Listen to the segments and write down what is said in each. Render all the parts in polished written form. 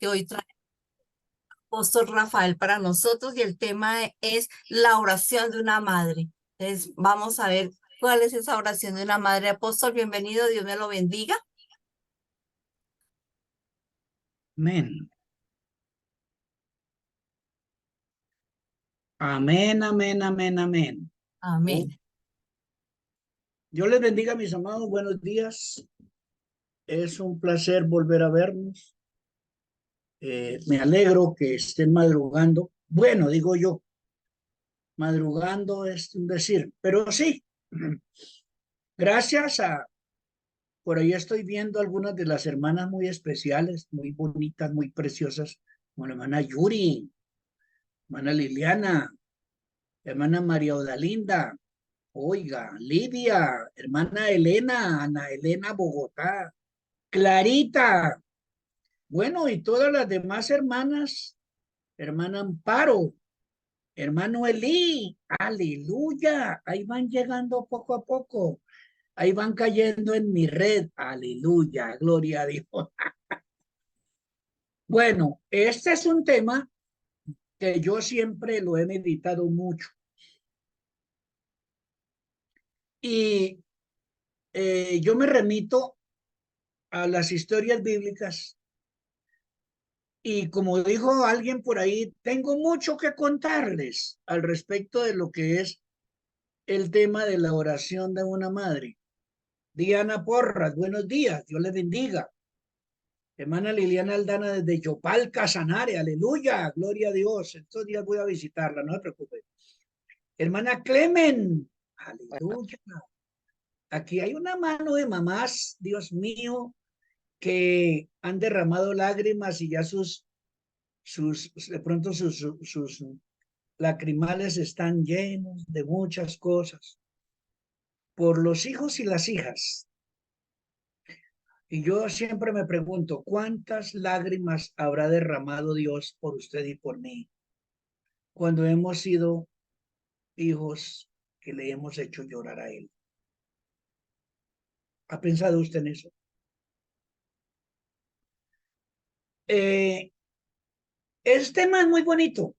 que hoy trae el apóstol Rafael para nosotros y el tema es la oración de una madre. Entonces, vamos a ver cuál es esa oración de una madre. Apóstol, bienvenido, Dios me lo bendiga. Amén. Amén, amén, amén, amén. Oh, Amén. Dios les bendiga, mis amados. Buenos días. Es un placer volver a vernos. Me alegro que estén madrugando. Bueno, digo yo, madrugando es un decir, pero sí, gracias a, por ahí estoy viendo algunas de las hermanas muy especiales, muy bonitas, muy preciosas, como la hermana Yuri, hermana Liliana, hermana María Odalinda. Oiga, Lidia, hermana Elena, Ana Elena Bogotá, Clarita, bueno, y todas las demás hermanas, hermana Amparo, hermano Elí, aleluya, ahí van llegando poco a poco, ahí van cayendo en mi red, aleluya, gloria a Dios. Bueno, este es un tema que yo siempre lo he meditado mucho y yo me remito a las historias bíblicas. Y como dijo alguien por ahí, tengo mucho que contarles al respecto de lo que es el tema de la oración de una madre. Diana Porras, buenos días, Dios les bendiga. Hermana Liliana Aldana desde Yopal, Casanare, aleluya, gloria a Dios. Estos días voy a visitarla, no se preocupe. Hermana Clemen, aleluya. Aquí hay una mano de mamás, Dios mío, que han derramado lágrimas y ya de pronto sus lacrimales están llenos de muchas cosas por los hijos y las hijas. Y yo siempre me pregunto, ¿cuántas lágrimas habrá derramado Dios por usted y por mí cuando hemos sido hijos que le hemos hecho llorar a Él? ¿Ha pensado usted en eso? Este tema es muy bonito,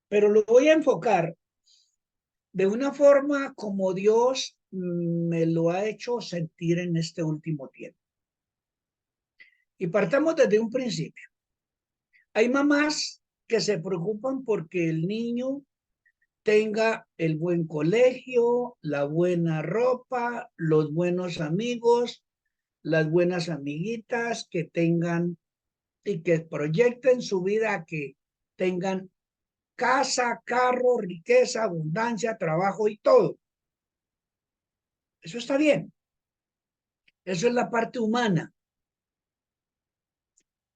pero lo voy a enfocar de una forma como Dios me lo ha hecho sentir en este último tiempo. Y partamos desde un principio. Hay mamás que se preocupan porque el niño tenga el buen colegio, la buena ropa, los buenos amigos, las buenas amiguitas, que tengan y que proyecten su vida a que tengan casa, carro, riqueza, abundancia, trabajo y todo. Eso está bien. Eso es la parte humana,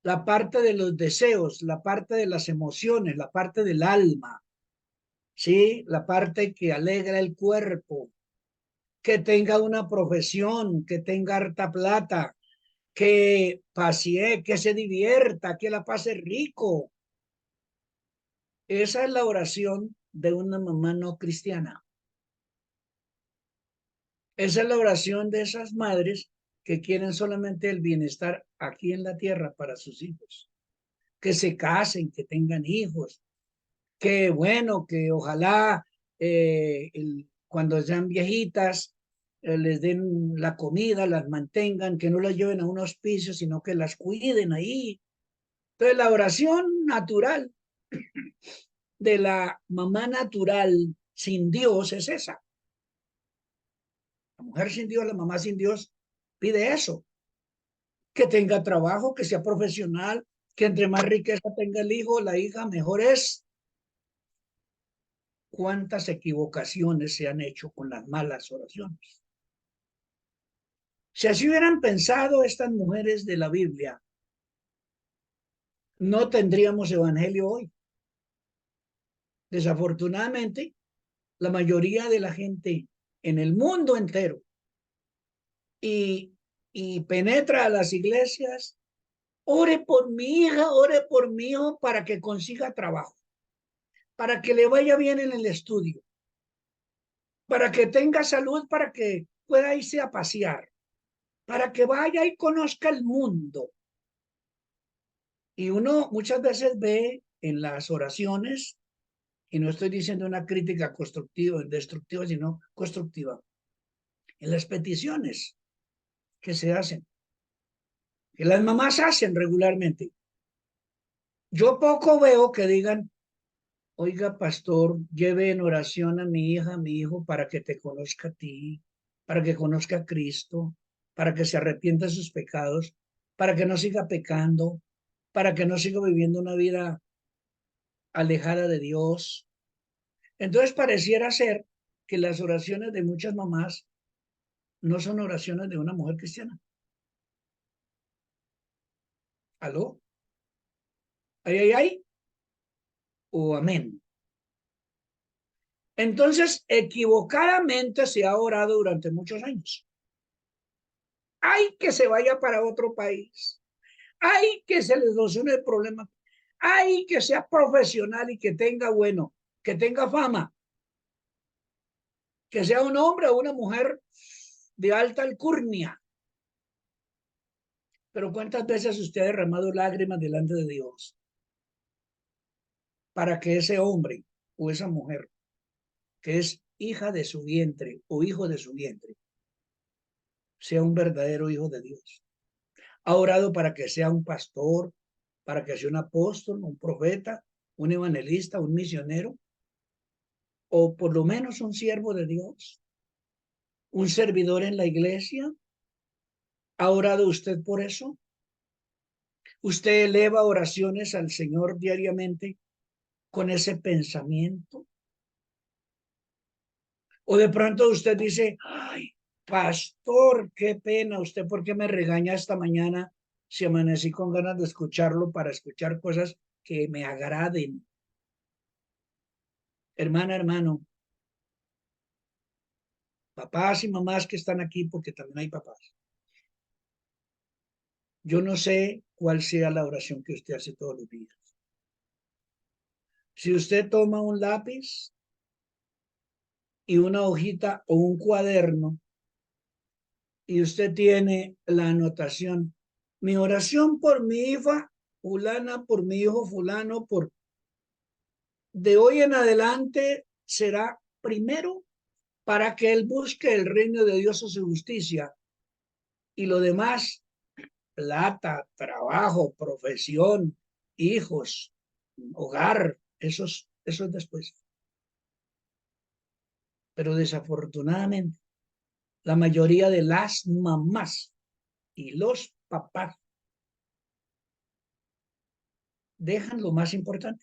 la parte de los deseos, la parte de las emociones, la parte del alma. ¿Sí? La parte que alegra el cuerpo, que tenga una profesión, que tenga harta plata, que pasee, que se divierta, que la pase rico. Esa es la oración de una mamá no cristiana. Esa es la oración de esas madres que quieren solamente el bienestar aquí en la tierra para sus hijos. Que se casen, que tengan hijos, que bueno, que ojalá cuando sean viejitas les den la comida, las mantengan, que no las lleven a un hospicio, sino que las cuiden ahí. Entonces la oración natural de la mamá natural sin Dios es esa. La mujer sin Dios, la mamá sin Dios pide eso, que tenga trabajo, que sea profesional, que entre más riqueza tenga el hijo, la hija, mejor es. ¿Cuántas equivocaciones se han hecho con las malas oraciones? Si así hubieran pensado estas mujeres de la Biblia, no tendríamos evangelio hoy. Desafortunadamente, la mayoría de la gente en el mundo entero y, y penetra a las iglesias, ore por mi hija, ore por mi hijo para que consiga trabajo, para que le vaya bien en el estudio, para que tenga salud, para que pueda irse a pasear, para que vaya y conozca el mundo. Y uno muchas veces ve en las oraciones, y no estoy diciendo una crítica constructiva, destructiva, sino constructiva, en las peticiones que se hacen, que las mamás hacen regularmente. Yo poco veo que digan, oiga, pastor, lleve en oración a mi hija, a mi hijo, para que te conozca a ti, para que conozca a Cristo, para que se arrepienta de sus pecados, para que no siga pecando, para que no siga viviendo una vida alejada de Dios. Entonces pareciera ser que las oraciones de muchas mamás no son oraciones de una mujer cristiana. ¿Aló? ¿Ay, ay, ay? ¿O amén? Entonces, equivocadamente se ha orado durante muchos años. Hay que se vaya para otro país. Hay que se le solucione el problema. Hay que sea profesional y que tenga, bueno, que tenga fama. Que sea un hombre o una mujer de alta alcurnia. Pero ¿cuántas veces usted ha derramado lágrimas delante de Dios para que ese hombre o esa mujer, que es hija de su vientre o hijo de su vientre, sea un verdadero hijo de Dios? Ha orado para que sea un pastor, para que sea un apóstol, un profeta, un evangelista, un misionero, o por lo menos un siervo de Dios, un servidor en la iglesia. ¿Ha orado usted por eso? ¿Usted eleva oraciones al Señor diariamente con ese pensamiento? O de pronto usted dice, ay, pastor, qué pena, ¿usted por qué me regaña esta mañana si amanecí con ganas de escucharlo para escuchar cosas que me agraden? Hermana, hermano, papás y mamás que están aquí, porque también hay papás. Yo no sé cuál sea la oración que usted hace todos los días. Si usted toma un lápiz y una hojita o un cuaderno y usted tiene la anotación, mi oración por mi hija fulana, por mi hijo fulano, por de hoy en adelante será primero para que él busque el reino de Dios o su justicia y lo demás, plata, trabajo, profesión, hijos, hogar, esos después. Pero desafortunadamente, la mayoría de las mamás y los papás dejan lo más importante.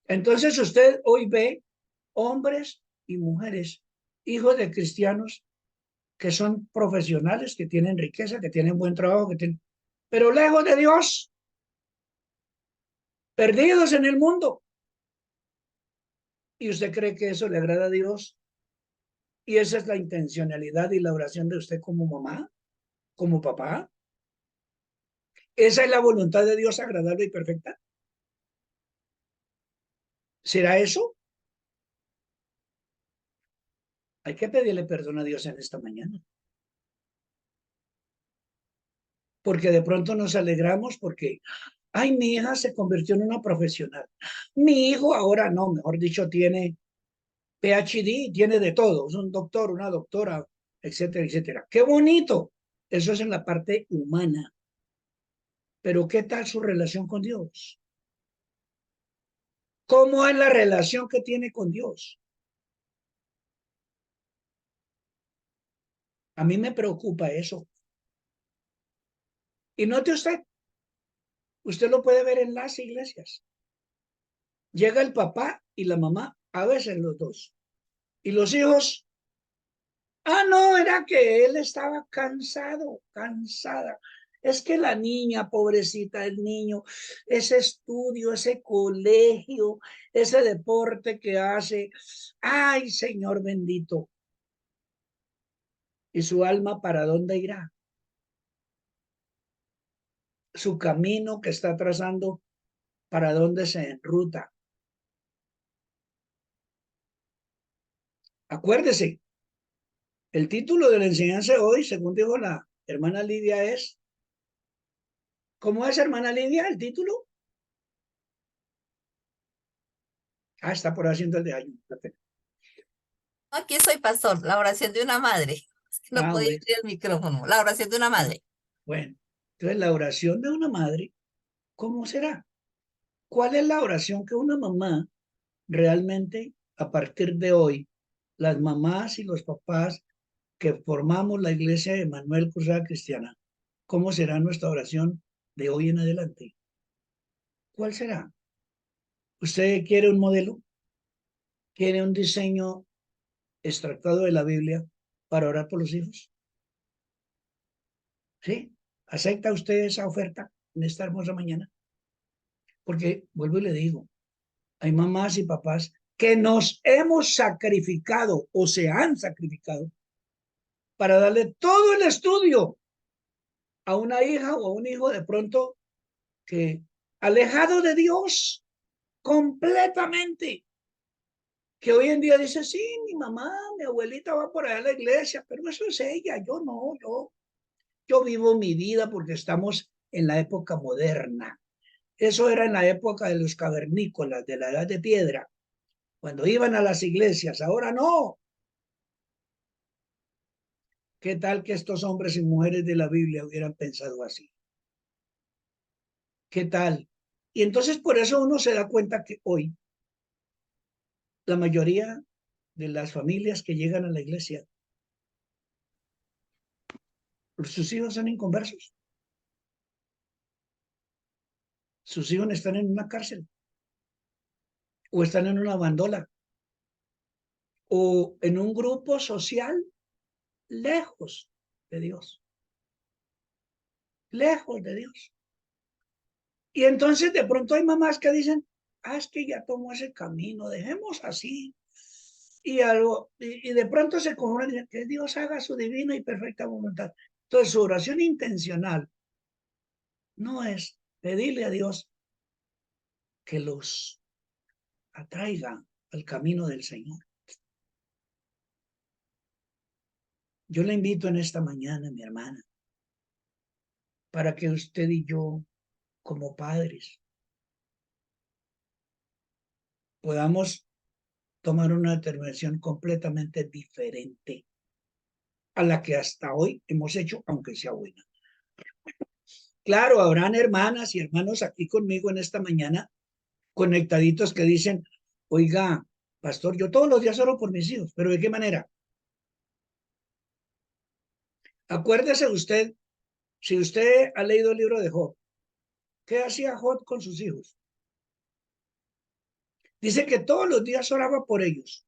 Entonces usted hoy ve hombres y mujeres, hijos de cristianos que son profesionales, que tienen riqueza, que tienen buen trabajo, pero lejos de Dios, perdidos en el mundo. ¿Y usted cree que eso le agrada a Dios? ¿Y esa es la intencionalidad y la oración de usted como mamá, como papá? ¿Esa es la voluntad de Dios agradable y perfecta? ¿Será eso? Hay que pedirle perdón a Dios en esta mañana. Porque de pronto nos alegramos porque, ay, mi hija se convirtió en una profesional. Mi hijo ahora no, mejor dicho, tiene PhD, tiene de todo. Es un doctor, una doctora, etcétera, etcétera. ¡Qué bonito! Eso es en la parte humana. Pero ¿qué tal su relación con Dios? ¿Cómo es la relación que tiene con Dios? A mí me preocupa eso. Y note usted lo puede ver en las iglesias. Llega el papá y la mamá, a veces los dos. Y los hijos, no, era que él estaba cansado, cansada. Es que la niña, pobrecita, el niño, ese estudio, ese colegio, ese deporte que hace, ay, Señor bendito. ¿Y su alma para dónde irá? Su camino que está trazando, ¿para dónde se enruta? Acuérdese, el título de la enseñanza de hoy, según dijo la hermana Lidia, es ¿Cómo es, hermana Lidia, el título? Ah, está por haciendo el de año. Aquí soy pastor, la oración de una madre. Es que no Ah, podía bueno, abrir el micrófono. La oración de una madre. bueno. Entonces, la oración de una madre, ¿cómo será? ¿Cuál es la oración que una mamá realmente, a partir de hoy, las mamás y los papás que formamos la iglesia de Manuel Cruzada Cristiana, cómo será nuestra oración de hoy en adelante? ¿Cuál será? ¿Usted quiere un modelo? ¿Quiere un diseño extractado de la Biblia para orar por los hijos? ¿Sí? ¿Acepta usted esa oferta en esta hermosa mañana? Porque, vuelvo y le digo, hay mamás y papás que nos hemos sacrificado o se han sacrificado para darle todo el estudio a una hija o a un hijo de pronto que alejado de Dios completamente, que hoy en día dice, sí, mi mamá, mi abuelita va por allá a la iglesia, pero eso es ella, yo no, yo vivo mi vida porque estamos en la época moderna. Eso era en la época de los cavernícolas, de la edad de piedra, cuando iban a las iglesias, ahora no. ¿Qué tal que estos hombres y mujeres de la Biblia hubieran pensado así? ¿Qué tal? Y entonces por eso uno se da cuenta que hoy la mayoría de las familias que llegan a la iglesia, sus hijos son inconversos, sus hijos están en una cárcel o están en una bandola o en un grupo social lejos de Dios, lejos de Dios. Y entonces de pronto hay mamás que dicen, ah, es que ya tomó ese camino, dejemos así. Y de pronto se conjuran que Dios haga su divina y perfecta voluntad. Entonces su oración intencional no es pedirle a Dios que los atraiga al camino del Señor. Yo le invito en esta mañana, mi hermana, para que usted y yo, como padres, podamos tomar una determinación completamente diferente a la que hasta hoy hemos hecho, aunque sea buena. Claro, habrán hermanas y hermanos aquí conmigo en esta mañana, conectaditos que dicen, oiga, pastor, yo todos los días oro por mis hijos, pero ¿de qué manera? Acuérdese usted, si usted ha leído el libro de Job, ¿qué hacía Job con sus hijos? Dice que todos los días oraba por ellos.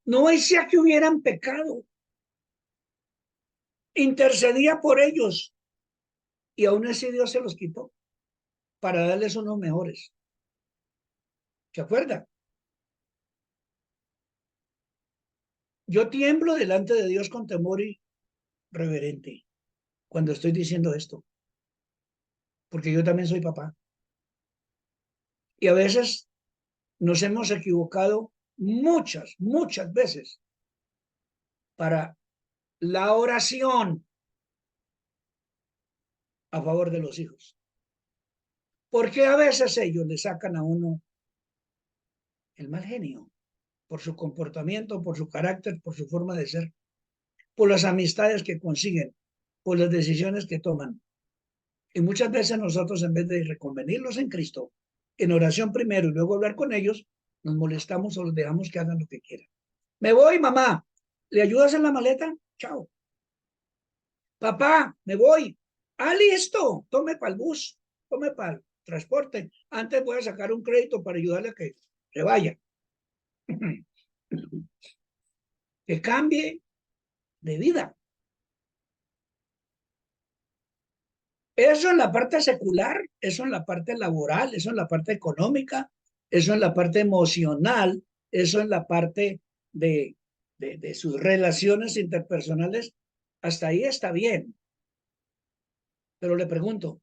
No decía que hubieran pecado, intercedía por ellos y aún así Dios se los quitó para darles unos mejores. ¿Se acuerda? Yo tiemblo delante de Dios con temor y reverente cuando estoy diciendo esto, porque yo también soy papá. Y a veces nos hemos equivocado muchas veces para la oración a favor de los hijos. Porque a veces ellos le sacan a uno el mal genio por su comportamiento, por su carácter, por su forma de ser, por las amistades que consiguen, por las decisiones que toman. Y muchas veces nosotros, en vez de reconvenirlos en Cristo, en oración primero y luego hablar con ellos, nos molestamos o los dejamos que hagan lo que quieran. Me voy, mamá. ¿Le ayudas en la maleta? Chao. Papá, me voy. Ah, listo. Tome para el bus. Tome para el transporte. Antes voy a sacar un crédito para ayudarle a que se vaya. Que cambie de vida. Eso en la parte secular, eso en la parte laboral, eso en la parte económica, eso en la parte emocional, eso en la parte de sus relaciones interpersonales. Hasta ahí está bien. Pero le pregunto,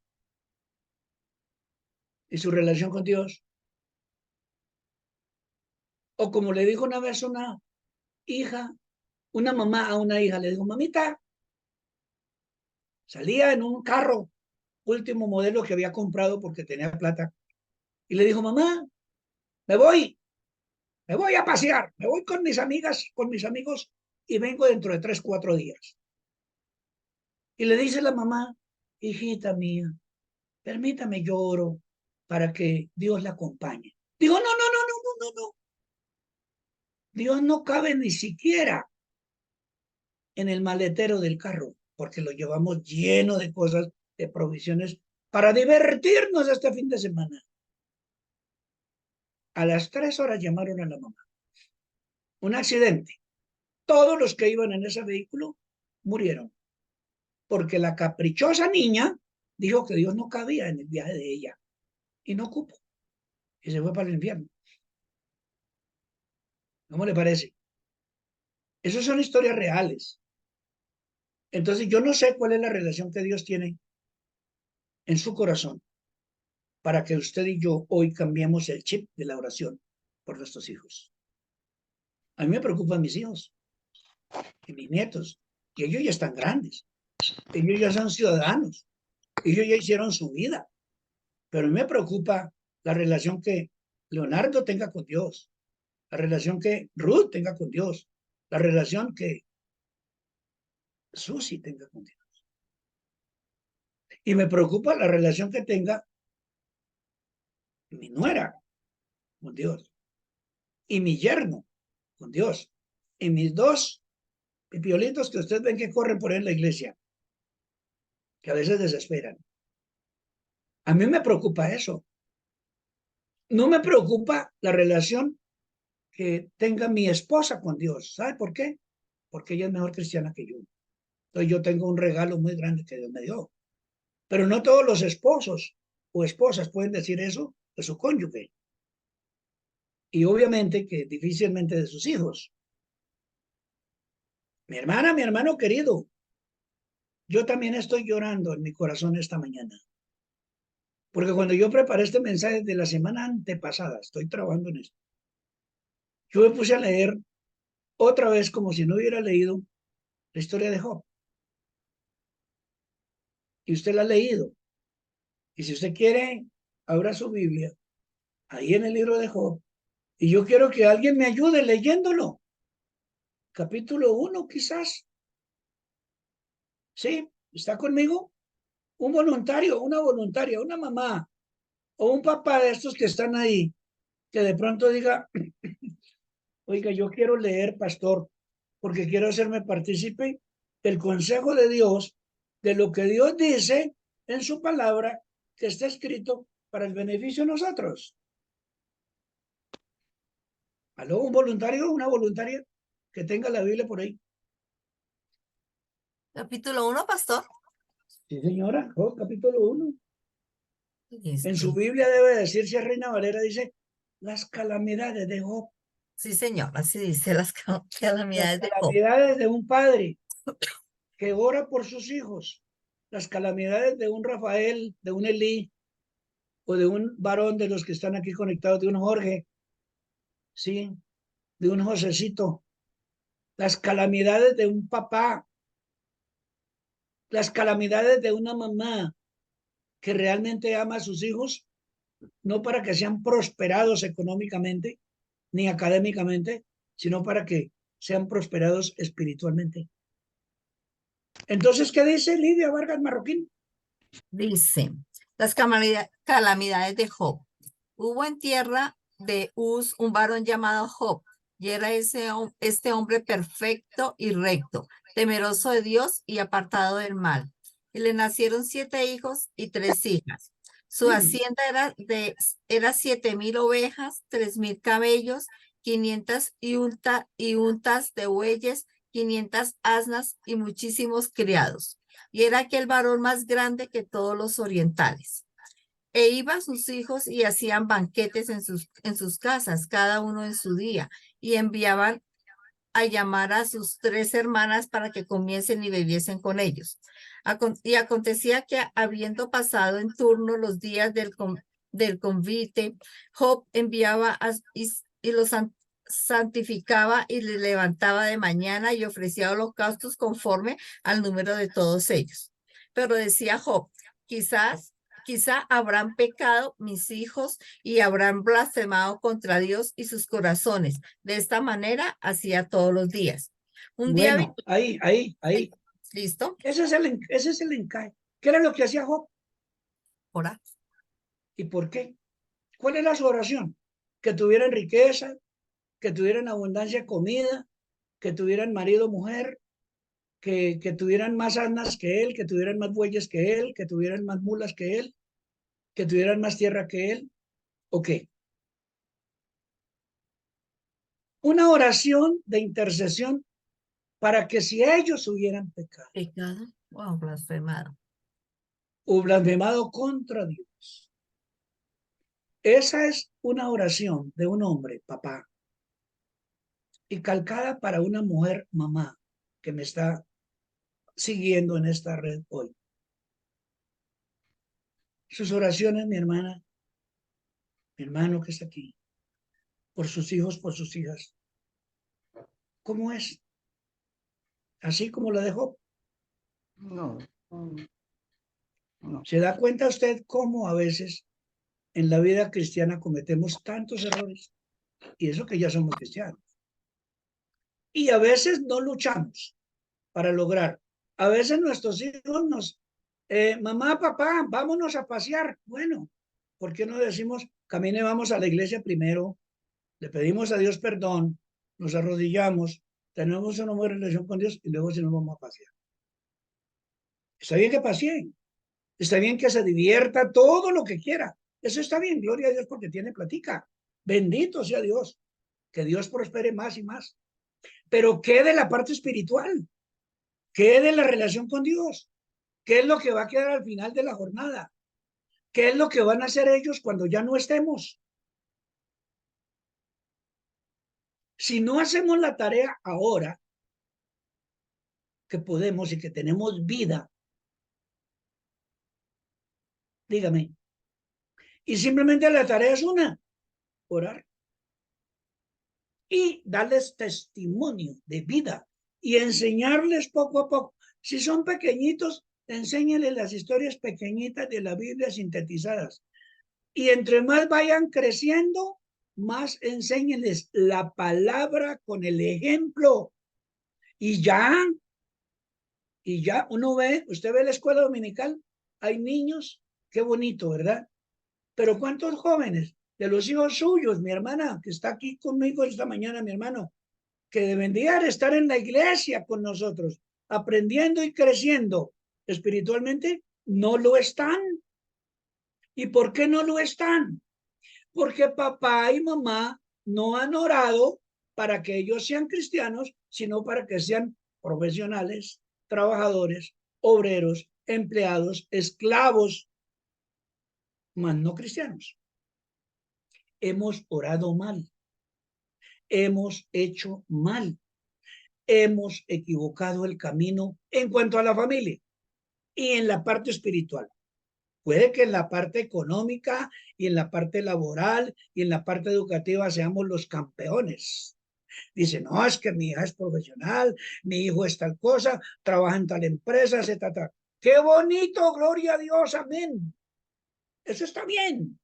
¿y su relación con Dios? O como le dijo una vez una hija, una mamá a una hija, le dijo, mamita, salía en un carro último modelo que había comprado porque tenía plata. Y le dijo, mamá, me voy, me voy a pasear, me voy con mis amigas, con mis amigos y vengo dentro de 3, 4 días. Y le dice la mamá, hijita mía, permítame lloro para que Dios la acompañe. Digo, no, no, no, no, no, no, no. Dios no cabe ni siquiera en el maletero del carro, porque lo llevamos lleno de cosas, de provisiones para divertirnos este fin de semana. A las 3 horas llamaron a la mamá. Un accidente. Todos los que iban en ese vehículo murieron, porque la caprichosa niña dijo que Dios no cabía en el viaje de ella y no cupo y se fue para el infierno. ¿Cómo le parece? Esas son historias reales. Entonces yo no sé cuál es la relación que Dios tiene en su corazón para que usted y yo hoy cambiemos el chip de la oración por nuestros hijos. A mí me preocupan mis hijos y mis nietos, y ellos ya están grandes, ellos ya son ciudadanos, ellos ya hicieron su vida, pero a mí me preocupa la relación que Leonardo tenga con Dios, la relación que Ruth tenga con Dios, la relación que Susi tenga con Dios. Y me preocupa la relación que tenga mi nuera con Dios y mi yerno con Dios y mis dos pipiolitos que ustedes ven que corren por ahí en la iglesia, que a veces desesperan. A mí me preocupa eso. No me preocupa la relación que tenga mi esposa con Dios. ¿Sabe por qué? Porque ella es mejor cristiana que yo. Entonces yo tengo un regalo muy grande que Dios me dio. Pero no todos los esposos o esposas pueden decir eso de su cónyuge. Y obviamente que difícilmente de sus hijos. Mi hermana, mi hermano querido, yo también estoy llorando en mi corazón esta mañana. Porque cuando yo preparé este mensaje de la semana antepasada, estoy trabajando en esto, yo me puse a leer otra vez como si no hubiera leído la historia de Job. Y usted la ha leído. Y si usted quiere, abra su Biblia, ahí en el libro de Job. Y yo quiero que alguien me ayude leyéndolo. Capítulo 1, quizás. ¿Sí? ¿Está conmigo? Un voluntario, una voluntaria, una mamá o un papá de estos que están ahí, que de pronto diga, oiga, yo quiero leer, pastor, porque quiero hacerme partícipe del consejo de Dios, de lo que Dios dice en su palabra, que está escrito para el beneficio de nosotros. ¿Aló? ¿Un voluntario, una voluntaria que tenga la Biblia por ahí? Capítulo 1, pastor. Sí, señora. Job, capítulo 1. En Listo. su Biblia debe decir, si es Reina Valera, dice, las calamidades de Job. Sí, señor, así dice las Las calamidades de Job. calamidades de un padre que ora por sus hijos. Las calamidades de un Rafael, de un Elí, o de un varón de los que están aquí conectados, de un Jorge, ¿sí? De un Josecito. Las calamidades de un papá. Las calamidades de una mamá que realmente ama a sus hijos, no para que sean prosperados económicamente ni académicamente, sino para que sean prosperados espiritualmente. Entonces, ¿qué dice Lidia Vargas Marroquín? Dice, las calamidades de Job. Hubo en tierra de Uz un varón llamado Job, y era este hombre perfecto y recto, temeroso de Dios y apartado del mal. Y le nacieron 7 hijos y 3 hijas. Su hacienda era 7.000 ovejas, 3.000 camellos, 500 y untas de bueyes, 500 asnas y muchísimos criados. Y era aquel varón más grande que todos los orientales. E iban sus hijos y hacían banquetes en sus casas, cada uno en su día, y enviaban a llamar a sus 3 hermanas para que comiesen y bebiesen con ellos. Y acontecía que, habiendo pasado en turno los días del convite, Job enviaba y los santificaba y le levantaba de mañana y ofrecía holocaustos conforme al número de todos ellos. Pero decía Job, quizá habrán pecado mis hijos y habrán blasfemado contra Dios y sus corazones. De esta manera hacía todos los días. Un día vi, Bueno, ahí. listo, Ese es el encaje. ¿Qué era lo que hacía Job? ora. ¿Y por qué? ¿Cuál era su oración? Que tuvieran riqueza, que tuvieran abundancia de comida, que tuvieran marido, mujer, que tuvieran más asnas que él, que tuvieran más bueyes que él, que tuvieran más mulas que él, que tuvieran más tierra que él. ¿O qué? Una oración de intercesión para que si ellos hubieran pecado Pecado o blasfemado. o blasfemado contra Dios. Esa es una oración de un hombre, papá, y calcada para una mujer, mamá, que me está siguiendo en esta red hoy. Sus oraciones, mi hermana, mi hermano que está aquí, por sus hijos, por sus hijas, ¿cómo es? Así como la dejó. No, no, no. ¿Se da cuenta usted cómo a veces en la vida cristiana cometemos tantos errores? Y eso que ya somos cristianos. Y a veces no luchamos para lograr. A veces nuestros hijos mamá, papá, vámonos a pasear. Bueno, ¿por qué no decimos, camine, vamos a la iglesia primero, le pedimos a Dios perdón, nos arrodillamos, tenemos una buena relación con Dios y luego si nos vamos a pasear? Está bien que paseen, está bien que se divierta todo lo que quiera. Eso está bien, gloria a Dios porque tiene platica. Bendito sea Dios, que Dios prospere más y más. Pero ¿qué de la parte espiritual? ¿Qué de la relación con Dios? ¿Qué es lo que va a quedar al final de la jornada? ¿Qué es lo que van a hacer ellos cuando ya no estemos? Si no hacemos la tarea ahora que podemos y que tenemos vida, dígame, y simplemente la tarea es una, orar y darles testimonio de vida y enseñarles poco a poco. Si son pequeñitos, enséñenles las historias pequeñitas de la Biblia sintetizadas. Y entre más vayan creciendo, más enséñenles la palabra con el ejemplo. Y ya, uno ve, usted ve la escuela dominical, hay niños, qué bonito, ¿verdad? Pero ¿cuántos jóvenes de los hijos suyos, mi hermana, que está aquí conmigo esta mañana, mi hermano, que deberían estar en la iglesia con nosotros, aprendiendo y creciendo espiritualmente, no lo están? ¿Y por qué no lo están? Porque papá y mamá no han orado para que ellos sean cristianos, sino para que sean profesionales, trabajadores, obreros, empleados, esclavos, más no cristianos. Hemos orado mal, hemos hecho mal, hemos equivocado el camino en cuanto a la familia y en la parte espiritual. Puede que en la parte económica y en la parte laboral y en la parte educativa seamos los campeones. Dice, no, es que mi hija es profesional, mi hijo es tal cosa, trabaja en tal empresa, etc. ¡Qué bonito! Gloria a Dios, amén. Eso está bien.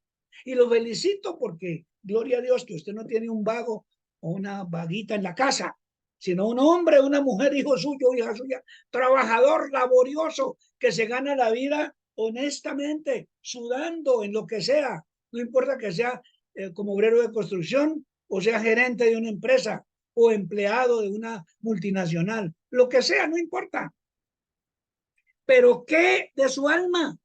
Y lo felicito porque, gloria a Dios, que usted no tiene un vago o una vaguita en la casa, sino un hombre, una mujer, hijo suyo, hija suya, trabajador, laborioso, que se gana la vida honestamente, sudando en lo que sea. No importa que sea como obrero de construcción o sea gerente de una empresa o empleado de una multinacional. Lo que sea, no importa. Pero ¿qué de su alma?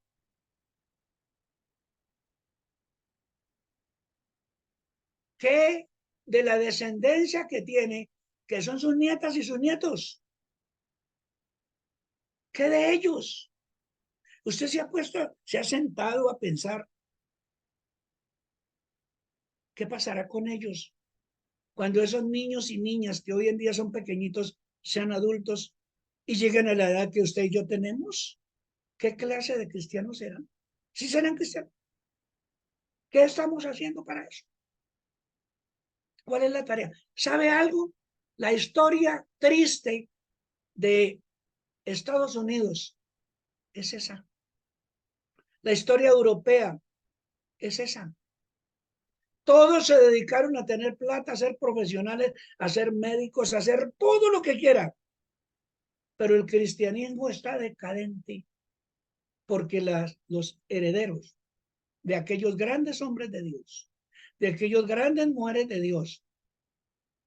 ¿Qué de la descendencia que tiene, que son sus nietas y sus nietos? ¿Qué de ellos? Usted se ha sentado a pensar, ¿qué pasará con ellos cuando esos niños y niñas que hoy en día son pequeñitos sean adultos y lleguen a la edad que usted y yo tenemos? ¿Qué clase de cristianos serán? ¿Sí serán cristianos? ¿Qué estamos haciendo para eso? ¿Cuál es la tarea? ¿Sabe algo? La historia triste de Estados Unidos es esa. La historia europea es esa. Todos se dedicaron a tener plata, a ser profesionales, a ser médicos, a hacer todo lo que quieran. Pero el cristianismo está decadente porque los herederos de aquellos grandes hombres de Dios, de aquellos grandes mujeres de Dios,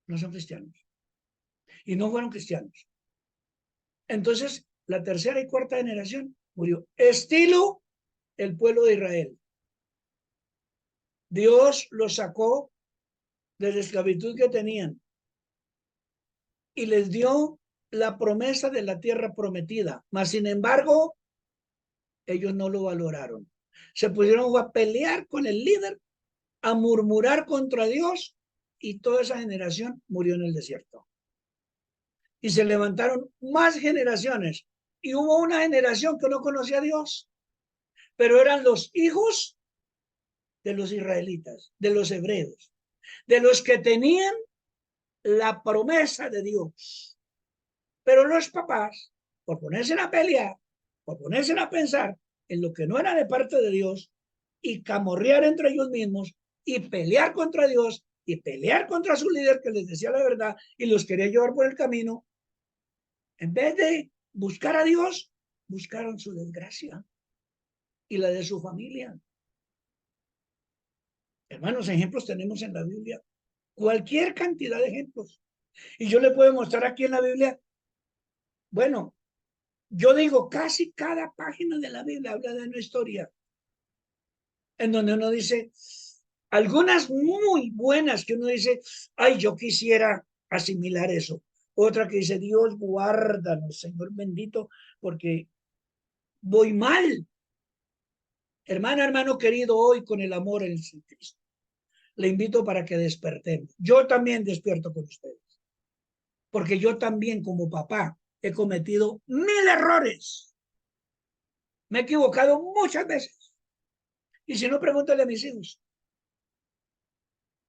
no son cristianos y no fueron cristianos. Entonces, la tercera y cuarta generación murió. Estilo el pueblo de Israel. Dios los sacó de la esclavitud que tenían y les dio la promesa de la tierra prometida. Mas, sin embargo, ellos no lo valoraron. Se pusieron a pelear con el líder, a murmurar contra Dios, y toda esa generación murió en el desierto. Y se levantaron más generaciones, y hubo una generación que no conocía a Dios, pero eran los hijos de los israelitas, de los hebreos, de los que tenían la promesa de Dios. Pero los papás, por ponerse a pelear, por ponerse a pensar en lo que no era de parte de Dios y camorrear entre ellos mismos y pelear contra Dios y pelear contra su líder que les decía la verdad y los quería llevar por el camino, en vez de buscar a Dios, buscaron su desgracia y la de su familia. Hermanos, ejemplos tenemos en la Biblia, cualquier cantidad de ejemplos. Y yo le puedo mostrar aquí en la Biblia, bueno, yo digo, casi cada página de la Biblia habla de una historia en donde uno dice, algunas muy buenas que uno dice, ay, yo quisiera asimilar eso. Otra que dice, Dios, guárdanos, Señor bendito, porque voy mal. Hermano querido, hoy con el amor en Cristo, le invito para que despertemos. Yo también despierto con ustedes, porque yo también como papá he cometido 1000 errores. Me he equivocado muchas veces. Y si no, pregúntale a mis hijos.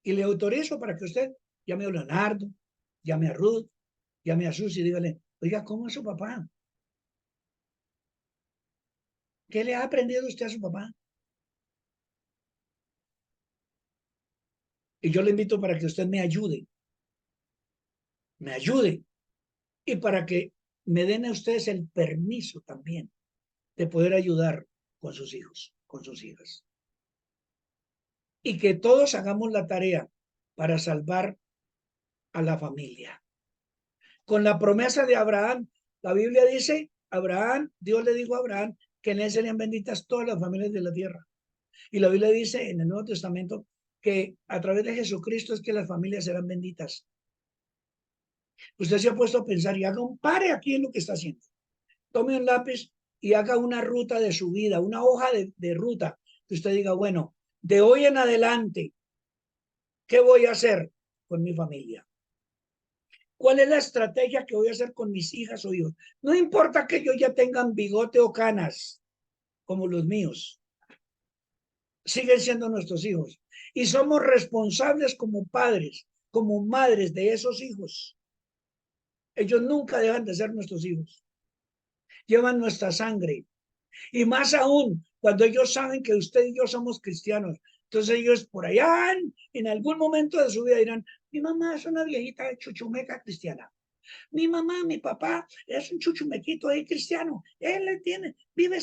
Y le autorizo para que usted llame a Leonardo, llame a Ruth, llame a Susi y dígale, oiga, ¿cómo es su papá? ¿Qué le ha aprendido usted a su papá? Y yo le invito para que usted me ayude, y para que me den a ustedes el permiso también de poder ayudar con sus hijos, con sus hijas. Y que todos hagamos la tarea para salvar a la familia. Con la promesa de Abraham, la Biblia dice, Abraham, Dios le dijo a Abraham que en él serían benditas todas las familias de la tierra. Y la Biblia dice en el Nuevo Testamento que a través de Jesucristo es que las familias serán benditas. Usted se ha puesto a pensar y haga un pare aquí en lo que está haciendo. Tome un lápiz y haga una ruta de su vida, una hoja de ruta, que usted diga, bueno, de hoy en adelante, ¿qué voy a hacer con mi familia? ¿Cuál es la estrategia que voy a hacer con mis hijas o hijos? No importa que ellos ya tengan bigote o canas, como los míos. Siguen siendo nuestros hijos. Y somos responsables como padres, como madres de esos hijos. Ellos nunca dejan de ser nuestros hijos. Llevan nuestra sangre. Y más aún, cuando ellos saben que usted y yo somos cristianos. Entonces ellos por allá, en algún momento de su vida dirán, mi mamá es una viejita chuchumeca cristiana. Mi mamá, mi papá es un chuchumequito ahí cristiano. Él le tiene, vive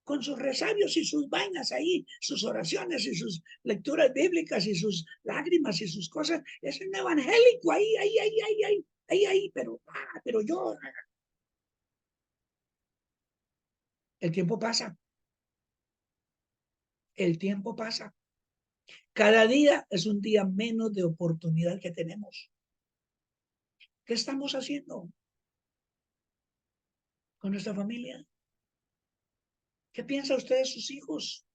con sus resarios y sus vainas ahí, sus oraciones y sus lecturas bíblicas y sus lágrimas y sus cosas. Es un evangélico ahí, pero yo. El tiempo pasa. El tiempo pasa. Cada día es un día menos de oportunidad que tenemos. ¿Qué estamos haciendo con nuestra familia? ¿Qué piensa usted de sus hijos,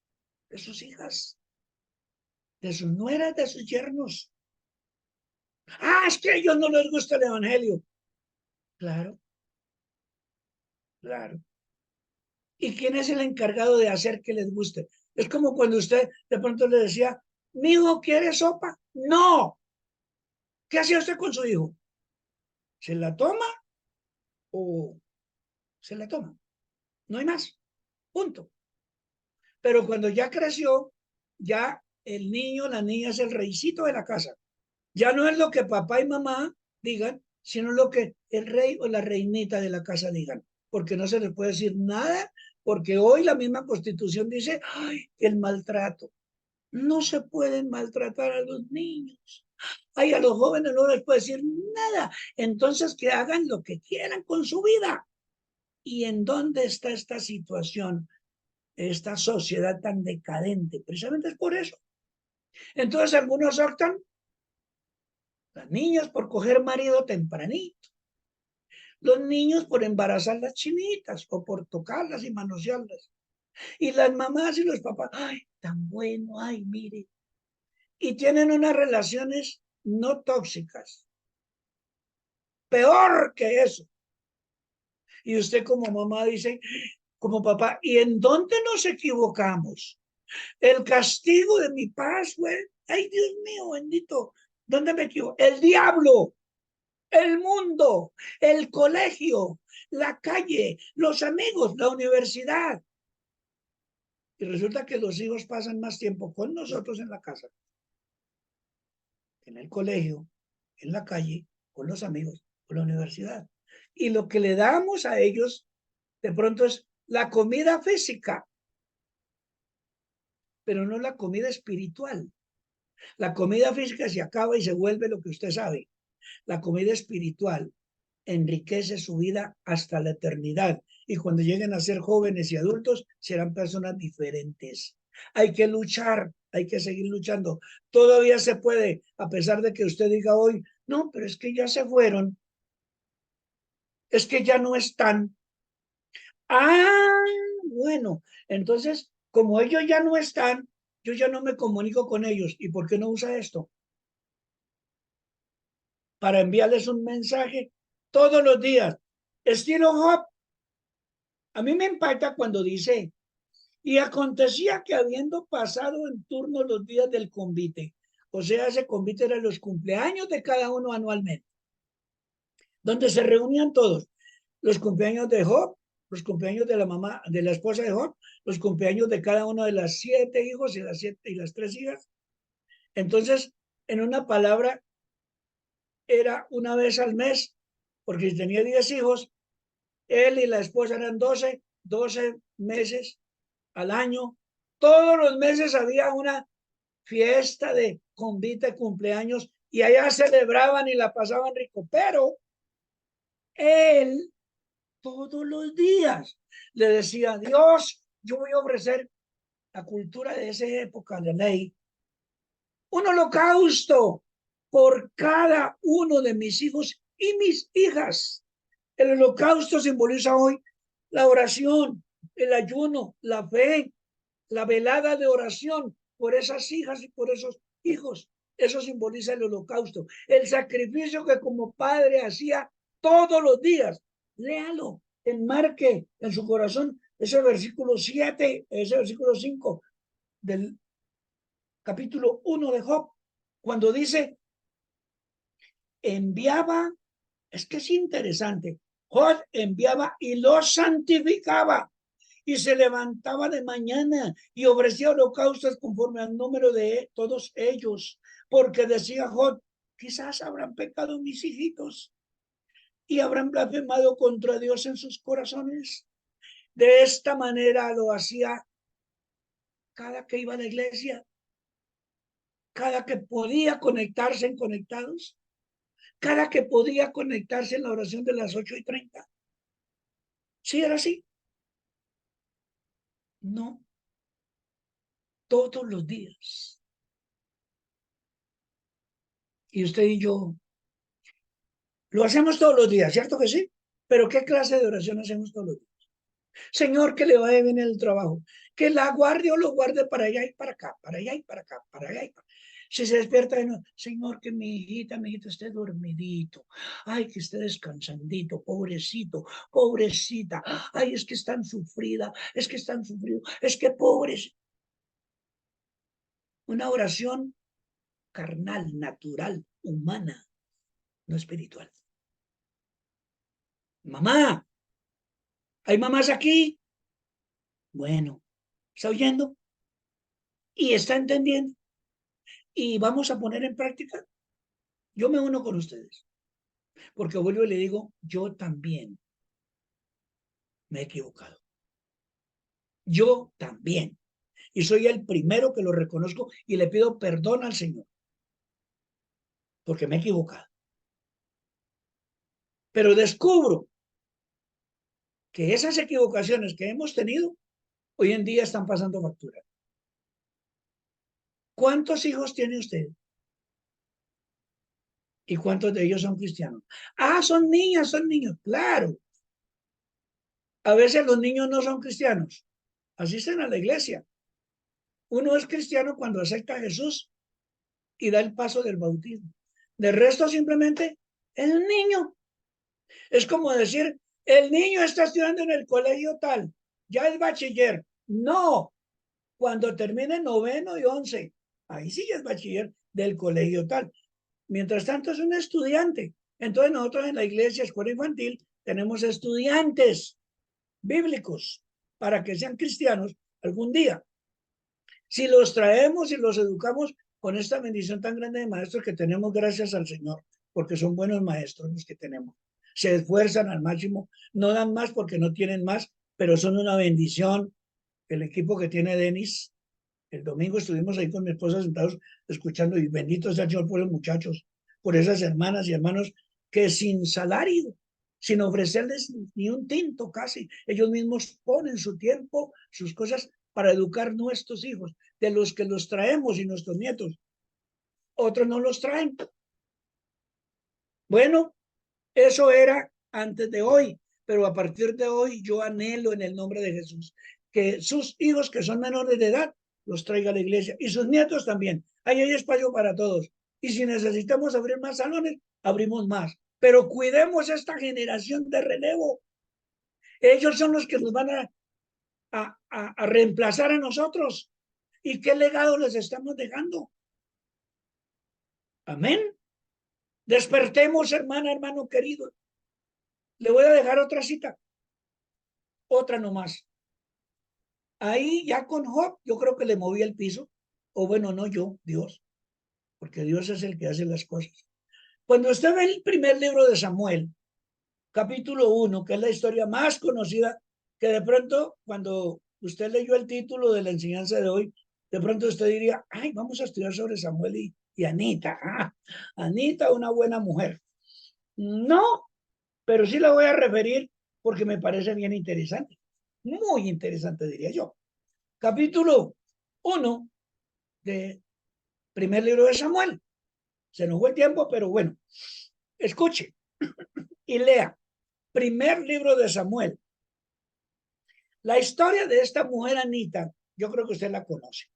de sus hijas, de sus nueras, de sus yernos? Ah, es que a ellos no les gusta el evangelio. Claro, claro. ¿Y quién es el encargado de hacer que les guste? Es como cuando usted de pronto le decía, mi hijo quiere sopa. No. ¿Qué hacía usted con su hijo? ¿Se la toma o se la toma? No hay más. Punto. Pero cuando ya creció, ya el niño, la niña es el reycito de la casa. Ya no es lo que papá y mamá digan, sino lo que el rey o la reinita de la casa digan, porque no se les puede decir nada, porque hoy la misma Constitución dice, ay, el maltrato. No se pueden maltratar a los niños. Ay, a los jóvenes no les puede decir nada. Entonces que hagan lo que quieran con su vida. ¿Y en dónde está esta situación, esta sociedad tan decadente? Precisamente es por eso. Entonces algunos optan, las niñas por coger marido tempranito, los niños por embarazar las chinitas o por tocarlas y manosearlas. Y las mamás y los papás, ay, tan bueno, ay, mire. Y tienen unas relaciones no tóxicas. Peor que eso. Y usted como mamá dice, como papá, ¿y en dónde nos equivocamos? El castigo de mi paz, güey. Ay, Dios mío, bendito. ¿Dónde me equivoco? El diablo, el mundo, el colegio, la calle, los amigos, la universidad. Y resulta que los hijos pasan más tiempo con nosotros en la casa, en el colegio, en la calle, con los amigos, con la universidad. Y lo que le damos a ellos de pronto es la comida física, pero no la comida espiritual. La comida física se acaba y se vuelve lo que usted sabe. La comida espiritual enriquece su vida hasta la eternidad. Y cuando lleguen a ser jóvenes y adultos, serán personas diferentes. Hay que luchar, hay que seguir luchando. Todavía se puede, a pesar de que usted diga hoy, no, pero es que ya se fueron, es que ya no están. Ah, bueno, entonces, como ellos ya no están, yo ya no me comunico con ellos. ¿Y por qué no usa esto? Para enviarles un mensaje todos los días. Estilo Job. A mí me impacta cuando dice, y acontecía que habiendo pasado en turno los días del convite, o sea, ese convite era los cumpleaños de cada uno anualmente, donde se reunían todos, los cumpleaños de Job, los cumpleaños de la mamá, de la esposa de Job, los cumpleaños de cada uno de las 7 hijos y las 3 hijas. Entonces, en una palabra, era una vez al mes, porque si tenía 10 hijos, él y la esposa eran 12 meses al año. Todos los meses había una fiesta de convite, cumpleaños, y allá celebraban y la pasaban rico. Pero él todos los días le decía, Dios, yo voy a ofrecer la cultura de esa época de ley, un holocausto por cada uno de mis hijos y mis hijas. El holocausto simboliza hoy la oración, el ayuno, la fe, la velada de oración por esas hijas y por esos hijos. Eso simboliza el holocausto, el sacrificio que como padre hacía todos los días. Léalo, enmarque en su corazón ese versículo 7, ese versículo 5 del capítulo 1 de Job, cuando dice, enviaba, es que es interesante, Job enviaba y los santificaba y se levantaba de mañana y ofrecía holocaustos conforme al número de todos ellos, porque decía Job, quizás habrán pecado mis hijitos y habrán blasfemado contra Dios en sus corazones. De esta manera lo hacía cada que iba a la iglesia, cada que podía conectarse en Conectados, cada que podía conectarse en la oración de las 8:30. Sí, era así. No, todos los días. Y usted y yo lo hacemos todos los días, ¿cierto que sí? Pero ¿qué clase de oración hacemos todos los días? Señor, que le vaya bien en el trabajo, que la guarde o lo guarde para allá y para acá, para allá y para acá, para allá y para acá. Si se despierta de nuevo, Señor, que mi hijita esté dormidito. Ay, que esté descansandito, pobrecito, pobrecita. Ay, es que están sufrida, es que están sufridos, es que pobres. Una oración carnal, natural, humana, no espiritual. Mamá, ¿hay mamás aquí? Bueno, ¿Está oyendo? Y está entendiendo. Y vamos a poner en práctica. Yo me uno con ustedes. Porque vuelvo y le digo, yo también me he equivocado. Yo también. Y soy el primero que lo reconozco y le pido perdón al Señor. Porque me he equivocado. Pero descubro que esas equivocaciones que hemos tenido hoy en día están pasando factura. ¿Cuántos hijos tiene usted? ¿Y cuántos de ellos son cristianos? Ah, son niñas, son niños. Claro. A veces los niños no son cristianos. Asisten a la iglesia. Uno es cristiano cuando acepta a Jesús y da el paso del bautismo. De resto, simplemente es un niño. Es como decir, el niño está estudiando en el colegio tal, ya es bachiller. No, cuando termine noveno y 11, ahí sí ya es bachiller del colegio tal. Mientras tanto es un estudiante. Entonces nosotros en la iglesia, escuela infantil, tenemos estudiantes bíblicos para que sean cristianos algún día. Si los traemos y los educamos con esta bendición tan grande de maestros que tenemos, gracias al Señor, porque son buenos maestros los que tenemos. Se esfuerzan al máximo, no dan más porque no tienen más, pero son una bendición. El equipo que tiene Denis, el domingo estuvimos ahí con mi esposa sentados escuchando y bendito sea el Señor por los muchachos, por esas hermanas y hermanos que sin salario, sin ofrecerles ni un tinto casi, ellos mismos ponen su tiempo, sus cosas para educar nuestros hijos, de los que los traemos y nuestros nietos. Otros no los traen. Bueno, eso era antes de hoy, pero a partir de hoy yo anhelo en el nombre de Jesús que sus hijos que son menores de edad los traiga a la iglesia y sus nietos también. Ahí hay espacio para todos. Y si necesitamos abrir más salones, abrimos más. Pero cuidemos esta generación de relevo. Ellos son los que nos van a reemplazar a nosotros. ¿Y qué legado les estamos dejando? Amén. Despertemos, hermana, hermano querido. Le voy a dejar otra cita. Otra nomás. Ahí ya con Job, yo creo que le moví el piso. O bueno, no yo, Dios. Porque Dios es el que hace las cosas. Cuando usted ve el primer libro de Samuel, capítulo 1, que es la historia más conocida, que de pronto, cuando usted leyó el título de la enseñanza de hoy, de pronto usted diría, ay, vamos a estudiar sobre Samuel y Anita. Ah, Anita, una buena mujer. No, pero sí la voy a referir porque me parece bien interesante. Muy interesante, diría yo. Capítulo 1 de primer libro de Samuel. Se nos fue el tiempo, pero bueno, escuche y lea. Primer libro de Samuel. La historia de esta mujer Anita, yo creo que usted la conoce.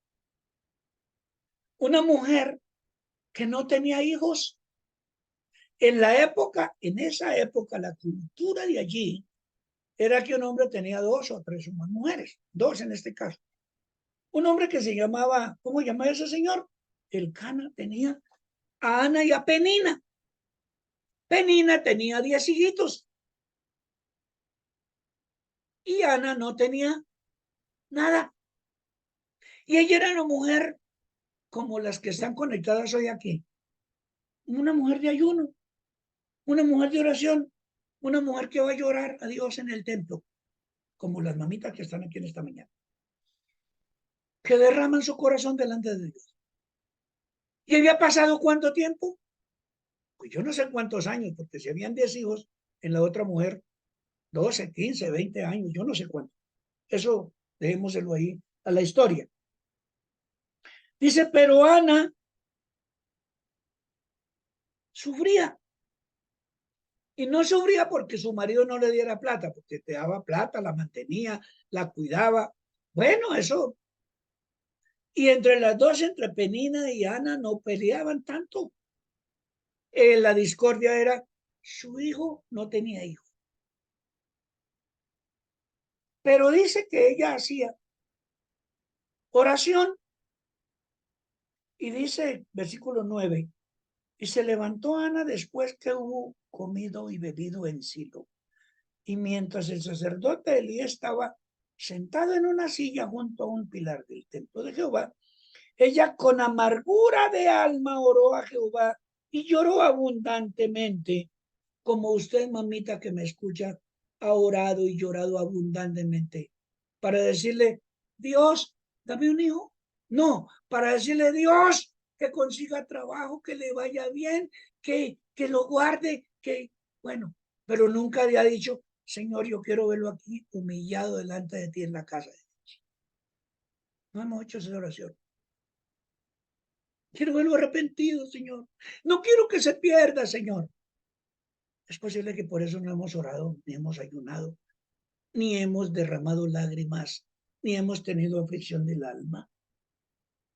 Una mujer que no tenía hijos. En esa época, la cultura de allí era que un hombre tenía 2 o 3 o más mujeres, 2 en este caso. Un hombre que se llamaba, ¿cómo llamaba ese señor? El Cana tenía a Ana y a Penina. Penina tenía 10 hijitos y Ana no tenía nada. Y ella era una mujer como las que están conectadas hoy aquí. Una mujer de ayuno, una mujer de oración, una mujer que va a llorar a Dios en el templo, como las mamitas que están aquí en esta mañana, que derraman su corazón delante de Dios. ¿Y había pasado cuánto tiempo? Pues yo no sé cuántos años, porque si habían 10 hijos en la otra mujer, 12, 15, 20 años, yo no sé cuánto. Eso dejémoselo ahí a la historia. Dice, pero Ana sufría. Y no sufría porque su marido no le diera plata, porque te daba plata, la mantenía, la cuidaba. Bueno, eso. Y entre las dos, entre Penina y Ana, no peleaban tanto. La discordia era, su hijo no tenía hijo. Pero dice que ella hacía oración. Y dice, versículo 9, y se levantó Ana después que hubo comido y bebido en Silo. Y mientras el sacerdote Elí estaba sentado en una silla junto a un pilar del templo de Jehová, ella con amargura de alma oró a Jehová y lloró abundantemente, como usted, mamita que me escucha, ha orado y llorado abundantemente para decirle, Dios, dame un hijo. No, para decirle, Dios, que consiga trabajo, que le vaya bien, que lo guarde, que, bueno, pero nunca le ha dicho, Señor, yo quiero verlo aquí humillado delante de ti en la casa de Dios. No hemos hecho esa oración. Quiero verlo arrepentido, Señor. No quiero que se pierda, Señor. Es posible que por eso no hemos orado, ni hemos ayunado, ni hemos derramado lágrimas, ni hemos tenido aflicción del alma.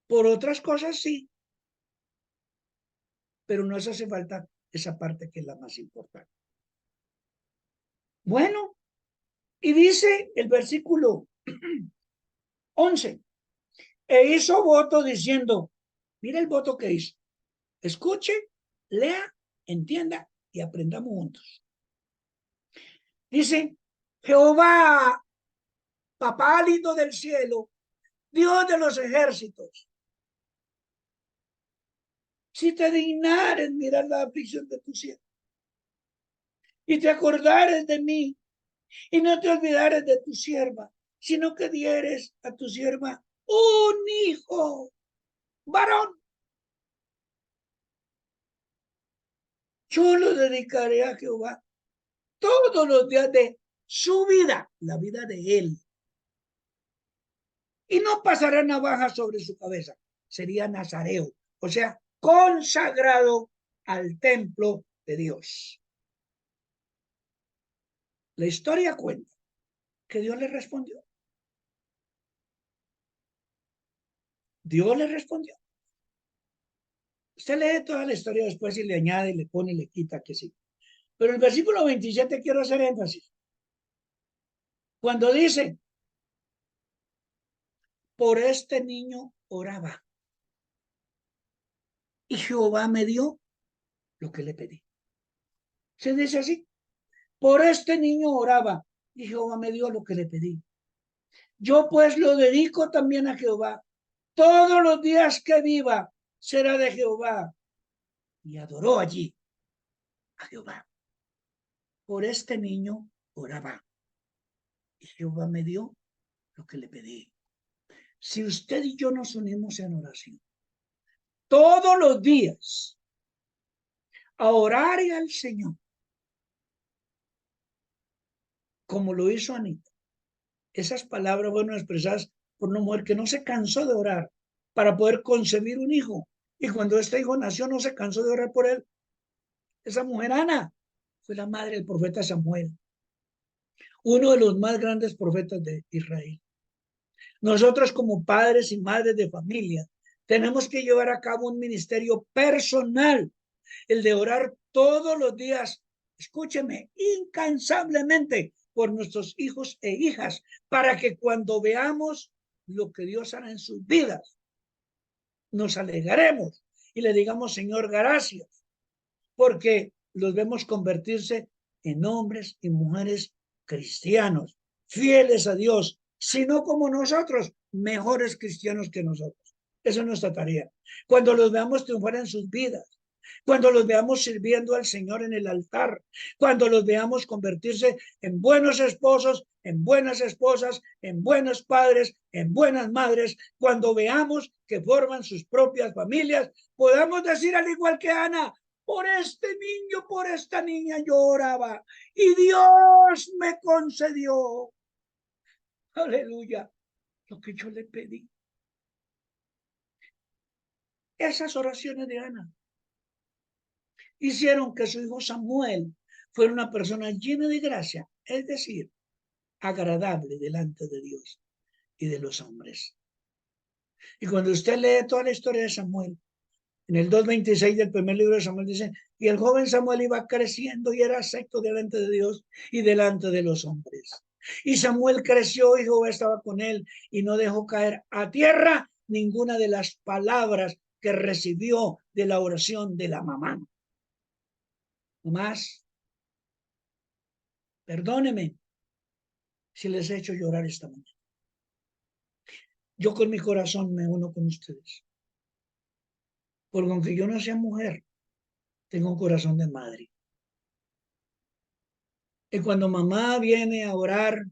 Por otras cosas sí, pero nos hace falta esa parte que es la más importante. Bueno, y dice el versículo 11, e hizo voto diciendo, mira el voto que hizo, escuche, lea, entienda y aprendamos juntos. Dice, Jehová, papá lindo del cielo, Dios de los ejércitos, si te dignares mirar la aflicción de tu siervo y te acordares de mí y no te olvidares de tu sierva, sino que dieres a tu sierva un hijo varón, yo lo dedicaré a Jehová todos los días de su vida, la vida de él, y no pasará navaja sobre su cabeza, sería nazareo, o sea, consagrado al templo de Dios. La historia cuenta que Dios le respondió. Dios le respondió. Usted lee toda la historia después y le añade, le pone, le quita, que sí. Pero el versículo 27 quiero hacer énfasis. Cuando dice, por este niño oraba y Jehová me dio lo que le pedí. Se dice así, por este niño oraba y Jehová me dio lo que le pedí. Yo pues lo dedico también a Jehová. Todos los días que viva será de Jehová. Y adoró allí a Jehová. Por este niño oraba y Jehová me dio lo que le pedí. Si usted y yo nos unimos en oración todos los días a orar al Señor, como lo hizo Anita, esas palabras fueron expresadas por una mujer que no se cansó de orar para poder concebir un hijo. Y cuando este hijo nació, no se cansó de orar por él. Esa mujer, Ana, fue la madre del profeta Samuel, uno de los más grandes profetas de Israel. Nosotros como padres y madres de familia tenemos que llevar a cabo un ministerio personal, el de orar todos los días, escúcheme, incansablemente por nuestros hijos e hijas, para que cuando veamos lo que Dios hará en sus vidas, nos alegremos y le digamos, Señor, gracias, porque los vemos convertirse en hombres y mujeres cristianos, fieles a Dios, sino como nosotros, mejores cristianos que nosotros. Esa es nuestra tarea. Cuando los veamos triunfar en sus vidas, cuando los veamos sirviendo al Señor en el altar, cuando los veamos convertirse en buenos esposos, en buenas esposas, en buenos padres, en buenas madres, cuando veamos que forman sus propias familias, podamos decir al igual que Ana, por este niño, por esta niña yo oraba y Dios me concedió, aleluya, lo que yo le pedí. Esas oraciones de Ana hicieron que su hijo Samuel fuera una persona llena de gracia, es decir, agradable delante de Dios y de los hombres. Y cuando usted lee toda la historia de Samuel, en el 2:26 del primer libro de Samuel dice, y el joven Samuel iba creciendo y era acepto delante de Dios y delante de los hombres. Y Samuel creció y Jehová estaba con él y no dejó caer a tierra ninguna de las palabras que recibió de la oración de la mamá. Más, perdóneme, si les he hecho llorar esta mañana. Yo con mi corazón me uno con ustedes. Porque aunque yo no sea mujer, tengo un corazón de madre. Y cuando mamá viene a orar,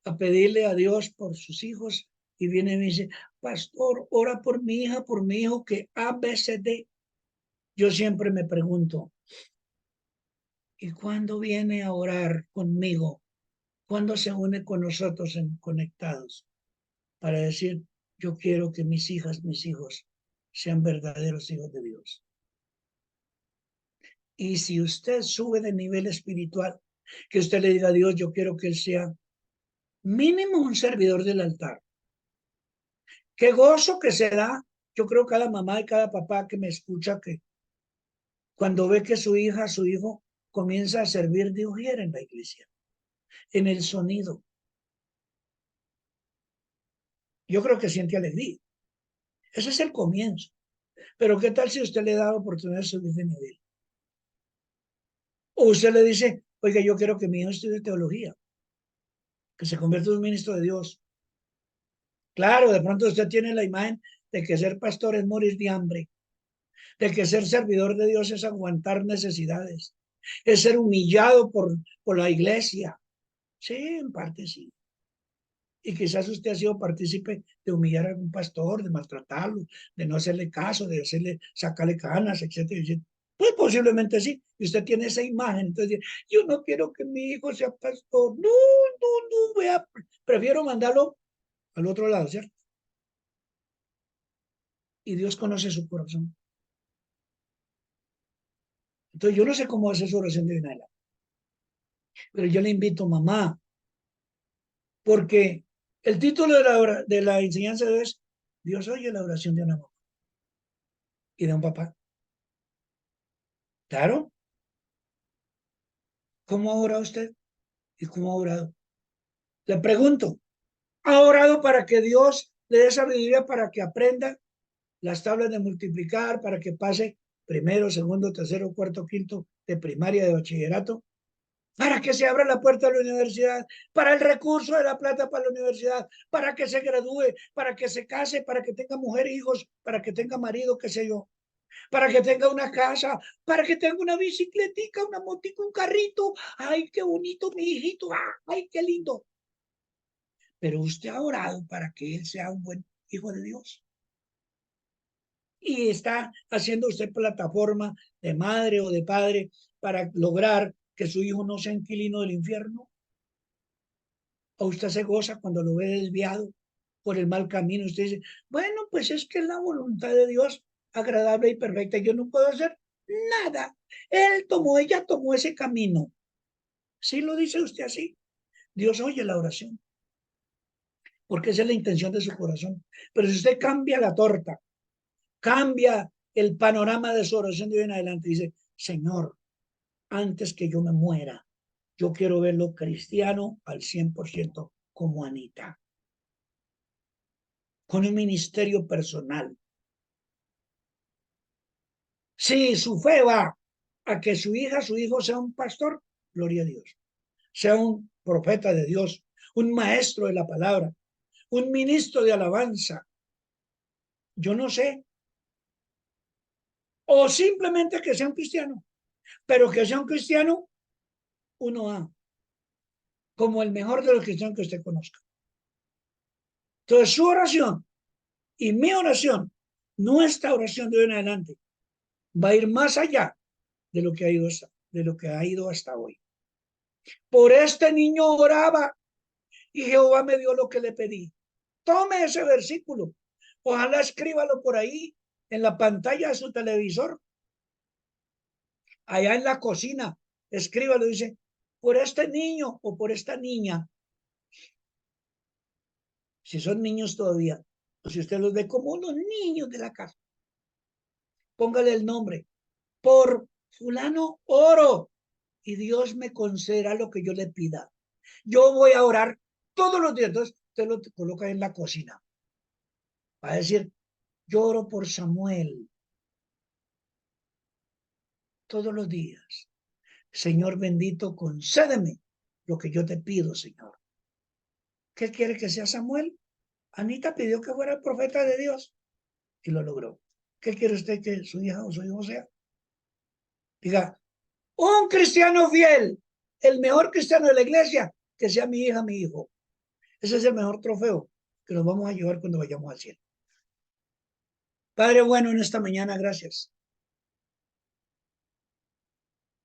a pedirle a Dios por sus hijos, y viene y me dice, pastor, ora por mi hija, por mi hijo que ABCD. Yo siempre me pregunto, ¿y cuándo viene a orar conmigo? ¿Cuándo se une con nosotros en conectados? Para decir, yo quiero que mis hijas, mis hijos, sean verdaderos hijos de Dios. Y si usted sube de nivel espiritual, que usted le diga a Dios, yo quiero que él sea mínimo un servidor del altar. Qué gozo que se da. Yo creo cada mamá y cada papá que me escucha que cuando ve que su hija, su hijo comienza a servir de ujier en la iglesia, en el sonido. Yo creo que siente alegría. Ese es el comienzo. Pero ¿qué tal si usted le da la oportunidad de subir de nivel? O usted le dice, oiga, yo quiero que mi hijo estudie teología, que se convierta en un ministro de Dios. Claro, de pronto usted tiene la imagen de que ser pastor es morir de hambre, de que ser servidor de Dios es aguantar necesidades, es ser humillado por la iglesia. Sí, en parte sí. Y quizás usted ha sido partícipe de humillar a algún pastor, de maltratarlo, de no hacerle caso, de hacerle, sacarle canas, etcétera, etcétera. Pues posiblemente sí. Y usted tiene esa imagen. Entonces, yo no quiero que mi hijo sea pastor. No, no, no, vea. Prefiero mandarlo al otro lado, ¿cierto? Y Dios conoce su corazón. Entonces, yo no sé cómo hacer su oración divina, pero yo le invito, mamá, porque el título de la enseñanza es Dios oye la oración de una mamá y de un papá. Claro. ¿Cómo ha orado usted? ¿Y cómo ha orado? Le pregunto, ¿ha orado para que Dios le dé sabiduría para que aprenda las tablas de multiplicar, para que pase primero, segundo, tercero, cuarto, quinto de primaria, de bachillerato? Para que se abra la puerta a la universidad, para el recurso de la plata para la universidad, para que se gradúe, para que se case, para que tenga mujer, hijos, para que tenga marido, qué sé yo, para que tenga una casa, para que tenga una bicicletica, una motica, un carrito. Ay, qué bonito mi hijito, ay, qué lindo. Pero usted ha orado para que él sea un buen hijo de Dios. Y está haciendo usted plataforma de madre o de padre para lograr que su hijo no sea inquilino del infierno. O usted se goza cuando lo ve desviado por el mal camino. Usted dice, bueno, pues es que es la voluntad de Dios agradable y perfecta. Yo no puedo hacer nada. Ella tomó ese camino. ¿Sí lo dice usted así? Dios oye la oración, porque esa es la intención de su corazón. Pero si usted cambia la torta, cambia el panorama de su oración de hoy en adelante, dice, Señor, antes que yo me muera, yo quiero verlo cristiano al 100% como Anita, con un ministerio personal. Si su fe va a que su hija, su hijo sea un pastor, gloria a Dios, sea un profeta de Dios, un maestro de la palabra, un ministro de alabanza, yo no sé, o simplemente que sea un cristiano, pero que sea un cristiano 1A, como el mejor de los cristianos que usted conozca. Entonces su oración y mi oración, nuestra oración de hoy en adelante, va a ir más allá de lo que ha ido hasta hoy. Por este niño oraba y Jehová me dio lo que le pedí. Tome ese versículo. Ojalá escríbalo por ahí en la pantalla de su televisor. Allá en la cocina, escríbalo. Dice, por este niño o por esta niña. Si son niños todavía, o si usted los ve como unos niños de la casa, póngale el nombre. Por fulano oro y Dios me concederá lo que yo le pida. Yo voy a orar todos los días. Entonces, usted lo coloca en la cocina. Va a decir, yo oro por Samuel todos los días. Señor bendito, concédeme lo que yo te pido, Señor. ¿Qué quiere que sea Samuel? Anita pidió que fuera el profeta de Dios y lo logró. ¿Qué quiere usted que su hija o su hijo sea? Diga, un cristiano fiel, el mejor cristiano de la iglesia, que sea mi hija, mi hijo. Ese es el mejor trofeo que nos vamos a llevar cuando vayamos al cielo. Padre bueno, en esta mañana, gracias.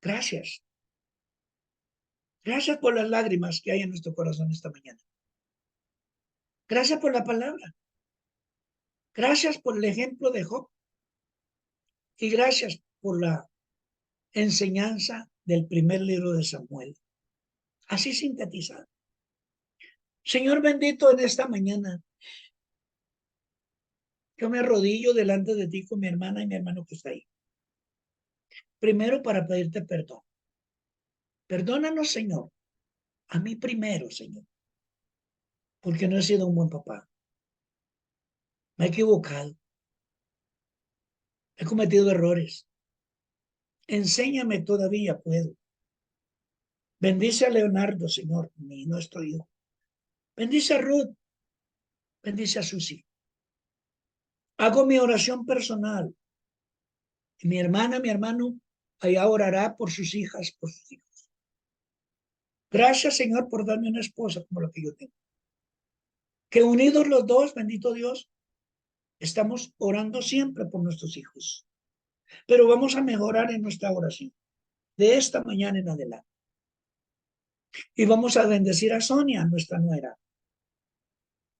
Gracias. Gracias por las lágrimas que hay en nuestro corazón esta mañana. Gracias por la palabra. Gracias por el ejemplo de Job. Y gracias por la enseñanza del primer libro de Samuel. Así sintetizado. Señor bendito, en esta mañana, yo me arrodillo delante de ti con mi hermana y mi hermano que está ahí. Primero para pedirte perdón. Perdónanos, Señor. A mí primero, Señor. Porque no he sido un buen papá. Me he equivocado. He cometido errores. Enséñame todavía, puedo. Bendice a Leonardo, Señor, nuestro hijo. Bendice a Ruth. Bendice a Susi. Hago mi oración personal. Y mi hermana, mi hermano, allá orará por sus hijas, por sus hijos. Gracias, Señor, por darme una esposa como la que yo tengo. Que unidos los dos, bendito Dios, estamos orando siempre por nuestros hijos. Pero vamos a mejorar en nuestra oración de esta mañana en adelante. Y vamos a bendecir a Sonia, nuestra nuera.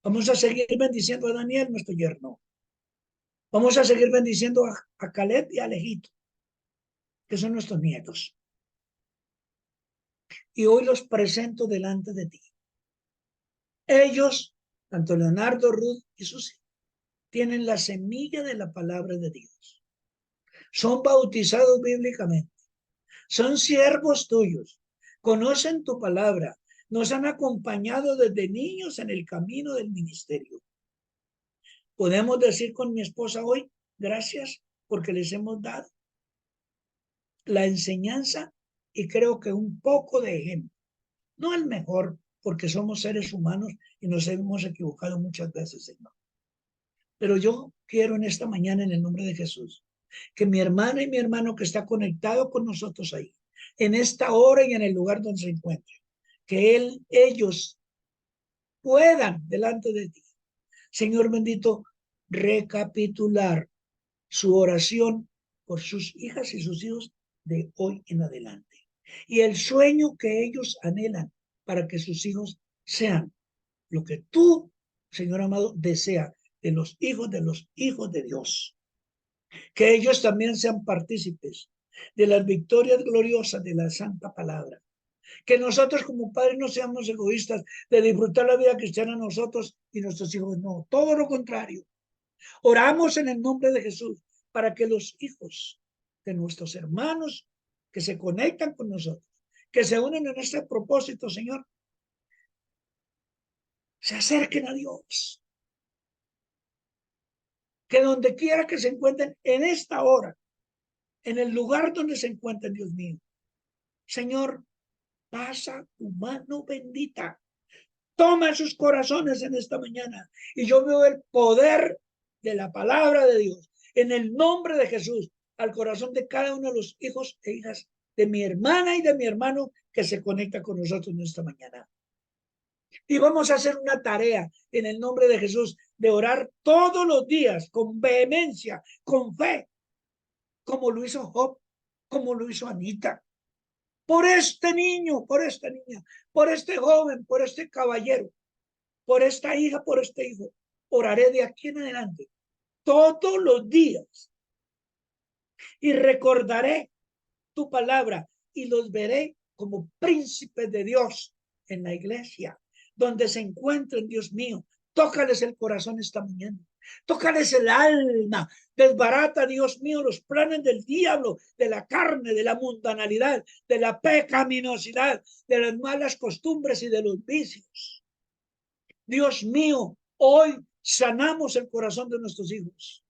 Vamos a seguir bendiciendo a Daniel, nuestro yerno. Vamos a seguir bendiciendo a Caleb y a Alejito, que son nuestros nietos. Y hoy los presento delante de ti. Ellos, tanto Leonardo, Ruth y Susi, tienen la semilla de la palabra de Dios. Son bautizados bíblicamente. Son siervos tuyos. Conocen tu palabra. Nos han acompañado desde niños en el camino del ministerio. Podemos decir con mi esposa hoy, gracias porque les hemos dado la enseñanza y creo que un poco de ejemplo. No el mejor, porque somos seres humanos y nos hemos equivocado muchas veces, Señor. Pero yo quiero en esta mañana, en el nombre de Jesús, que mi hermana y mi hermano que está conectado con nosotros ahí, en esta hora y en el lugar donde se encuentren, que ellos puedan delante de ti, Señor bendito, recapitular su oración por sus hijas y sus hijos de hoy en adelante. Y el sueño que ellos anhelan para que sus hijos sean lo que tú, Señor amado, desea de los hijos de Dios. Que ellos también sean partícipes de las victorias gloriosas de la santa palabra. Que nosotros como padres no seamos egoístas de disfrutar la vida cristiana nosotros y nuestros hijos no. Todo lo contrario. Oramos en el nombre de Jesús para que los hijos de nuestros hermanos que se conectan con nosotros, que se unen en este propósito, Señor, se acerquen a Dios. Que donde quiera que se encuentren en esta hora, en el lugar donde se encuentren, Dios mío, Señor, pasa tu mano bendita. Toma sus corazones en esta mañana. Y yo veo el poder de la palabra de Dios en el nombre de Jesús al corazón de cada uno de los hijos e hijas de mi hermana y de mi hermano que se conecta con nosotros en esta mañana. Y vamos a hacer una tarea en el nombre de Jesús de orar todos los días con vehemencia, con fe, como lo hizo Job, como lo hizo Anita. Por este niño, por esta niña, por este joven, por este caballero, por esta hija, por este hijo. Oraré de aquí en adelante todos los días y recordaré tu palabra y los veré como príncipes de Dios en la iglesia, donde se encuentren, Dios mío. Tócales el corazón esta mañana. Tócales el alma. Desbarata, Dios mío, los planes del diablo, de la carne, de la mundanalidad, de la pecaminosidad, de las malas costumbres y de los vicios. Dios mío, hoy sanamos el corazón de nuestros hijos.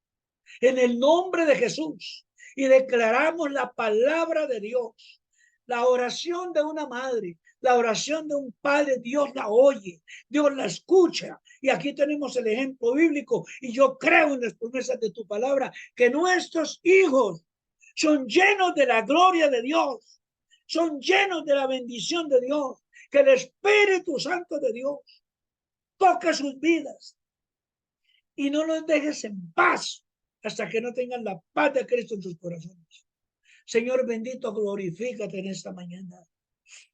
En el nombre de Jesús. Y declaramos la palabra de Dios. La oración de una madre, La oración de un padre, Dios la oye, Dios la escucha. Y aquí tenemos el ejemplo bíblico. Y yo creo en las promesas de tu palabra, que nuestros hijos son llenos de la gloria de Dios, son llenos de la bendición de Dios, que el Espíritu Santo de Dios toque sus vidas y no los dejes en paz hasta que no tengan la paz de Cristo en sus corazones. Señor bendito, glorifícate en esta mañana.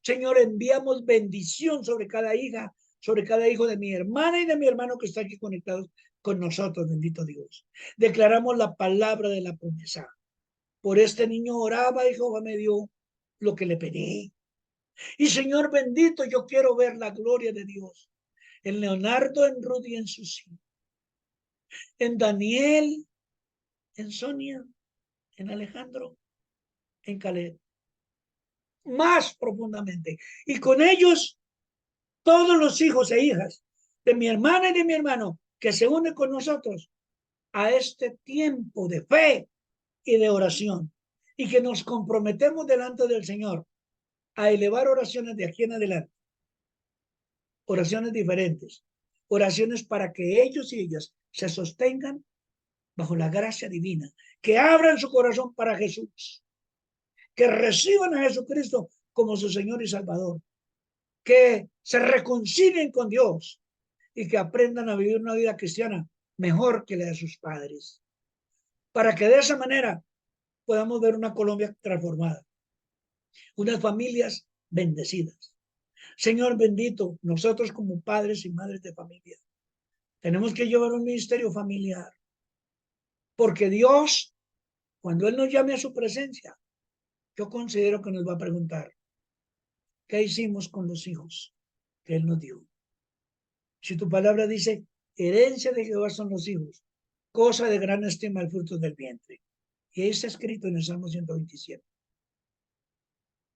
Señor, enviamos bendición sobre cada hija, sobre cada hijo de mi hermana y de mi hermano que está aquí conectados con nosotros, bendito Dios. Declaramos la palabra de la promesa. Por este niño oraba y Jehová me dio lo que le pedí. Y Señor bendito, yo quiero ver la gloria de Dios en Leonardo, en Rudy, en Susi, en Daniel, en Sonia, en Alejandro, en Caleb, más profundamente. Y con ellos, todos los hijos e hijas de mi hermana y de mi hermano que se unen con nosotros a este tiempo de fe y de oración. Y que nos comprometemos delante del Señor a elevar oraciones de aquí en adelante. Oraciones diferentes. Oraciones para que ellos y ellas se sostengan bajo la gracia divina. Que abran su corazón para Jesús. Que reciban a Jesucristo como su Señor y Salvador. Que se reconcilien con Dios y que aprendan a vivir una vida cristiana mejor que la de sus padres. Para que de esa manera podamos ver una Colombia transformada. Unas familias bendecidas. Señor bendito, nosotros como padres y madres de familia, tenemos que llevar un ministerio familiar. Porque Dios, cuando Él nos llame a su presencia, yo considero que nos va a preguntar, ¿qué hicimos con los hijos que Él nos dio? Si tu palabra dice, herencia de Jehová son los hijos, cosa de gran estima el fruto del vientre. Y ahí está escrito en el Salmo 127.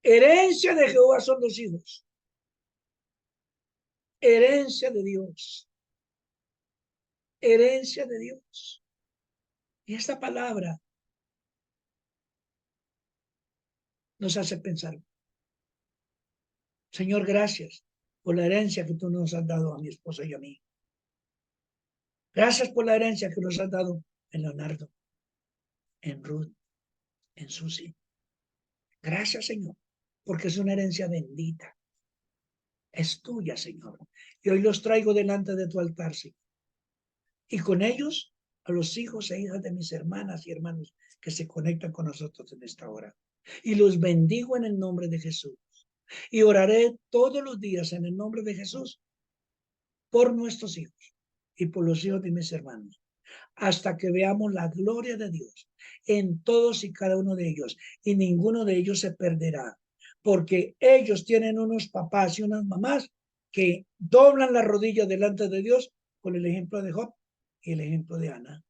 Herencia de Jehová son los hijos. Herencia de Dios. Herencia de Dios. Y esta palabra nos hace pensar, Señor, gracias por la herencia que tú nos has dado a mi esposa y a mí. Gracias por la herencia que nos has dado en Leonardo, en Ruth, en Susi. Gracias, Señor, porque es una herencia bendita. Es tuya, Señor. Y hoy los traigo delante de tu altar, Señor. Y con ellos a los hijos e hijas de mis hermanas y hermanos que se conectan con nosotros en esta hora. Y los bendigo en el nombre de Jesús. Y oraré todos los días en el nombre de Jesús por nuestros hijos y por los hijos de mis hermanos, hasta que veamos la gloria de Dios en todos y cada uno de ellos, y ninguno de ellos se perderá, porque ellos tienen unos papás y unas mamás que doblan la rodilla delante de Dios con el ejemplo de Job y el ejemplo de Ana.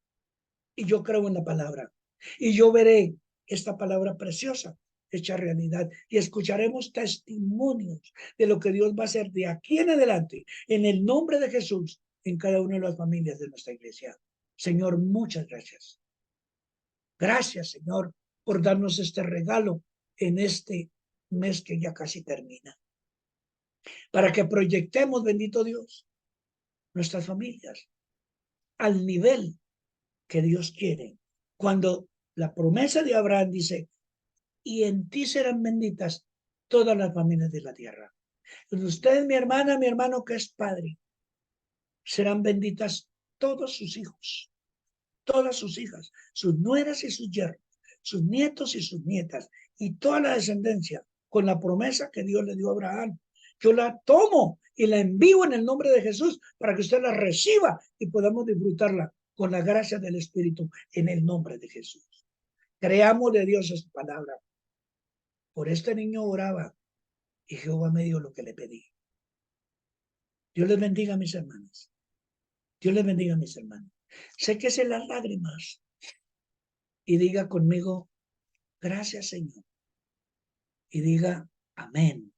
Y yo creo en la palabra, y yo veré esta palabra preciosa hecha realidad, y escucharemos testimonios de lo que Dios va a hacer de aquí en adelante, en el nombre de Jesús, en cada una de las familias de nuestra iglesia. Señor, muchas gracias. Gracias, Señor, por darnos este regalo en este mes que ya casi termina, para que proyectemos, bendito Dios, nuestras familias al nivel que Dios quiere. Cuando la promesa de Abraham dice, y en ti serán benditas todas las familias de la tierra. En usted, mi hermana, mi hermano que es padre, serán benditas todos sus hijos, todas sus hijas, sus nueras y sus yernos, sus nietos y sus nietas, y toda la descendencia, con la promesa que Dios le dio a Abraham. Yo la tomo y la envío en el nombre de Jesús para que usted la reciba y podamos disfrutarla con la gracia del Espíritu en el nombre de Jesús. Creamos de Dios esta palabra. Por este niño oraba y Jehová me dio lo que le pedí. Dios les bendiga, mis hermanas. Dios les bendiga, mis hermanos. Séquese las lágrimas y diga conmigo, gracias, Señor. Y diga, amén.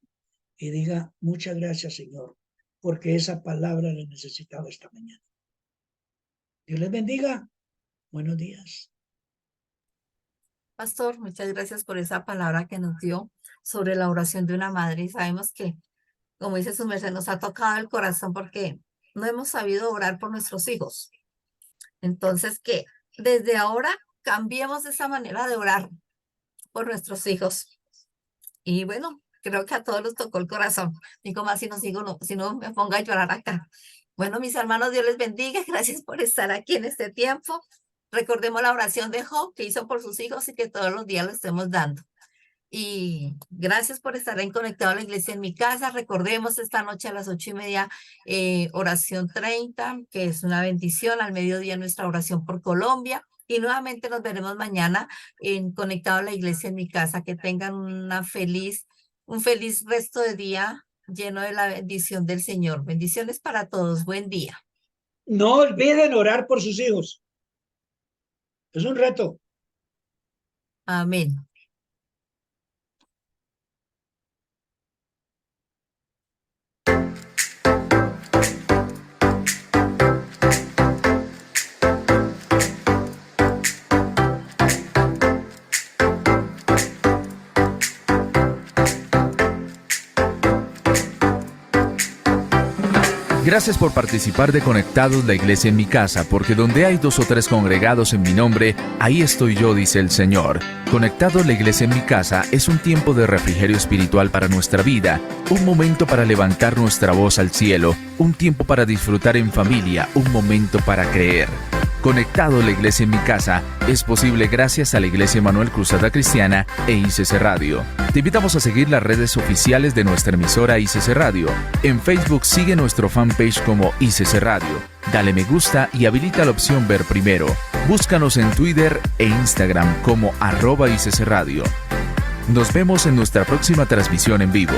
Y diga, muchas gracias, Señor, porque esa palabra la necesitaba esta mañana. Dios les bendiga. Buenos días. Pastor, muchas gracias por esa palabra que nos dio sobre la oración de una madre. Y sabemos que como dice su merced, nos ha tocado el corazón porque no hemos sabido orar por nuestros hijos. Entonces, que desde ahora cambiemos esa manera de orar por nuestros hijos. Y bueno, creo que a todos nos tocó el corazón. Digo más si no sigo, no, si no me ponga a llorar acá. Bueno, mis hermanos, Dios les bendiga. Gracias por estar aquí en este tiempo. Recordemos la oración de Job que hizo por sus hijos y que todos los días lo estemos dando. Y gracias por estar en Conectado a la Iglesia en mi casa. Recordemos esta noche a las 8:30, oración 30, que es una bendición. Al mediodía nuestra oración por Colombia. Y nuevamente nos veremos mañana en Conectado a la Iglesia en mi casa. Que tengan un feliz resto de día lleno de la bendición del Señor. Bendiciones para todos. Buen día. No olviden orar por sus hijos. Es un reto. Amén. Gracias por participar de Conectados la Iglesia en mi casa, porque donde hay 2 o 3 congregados en mi nombre, ahí estoy yo, dice el Señor. Conectados la Iglesia en mi casa es un tiempo de refrigerio espiritual para nuestra vida, un momento para levantar nuestra voz al cielo, un tiempo para disfrutar en familia, un momento para creer. Conectado la Iglesia en mi casa es posible gracias a la Iglesia Emanuel Cruzada Cristiana e ICC Radio. Te invitamos a seguir las redes oficiales de nuestra emisora ICC Radio. En Facebook sigue nuestro fanpage como ICC Radio. Dale me gusta y habilita la opción ver primero. Búscanos en Twitter e Instagram como @ICC Radio. Nos vemos en nuestra próxima transmisión en vivo.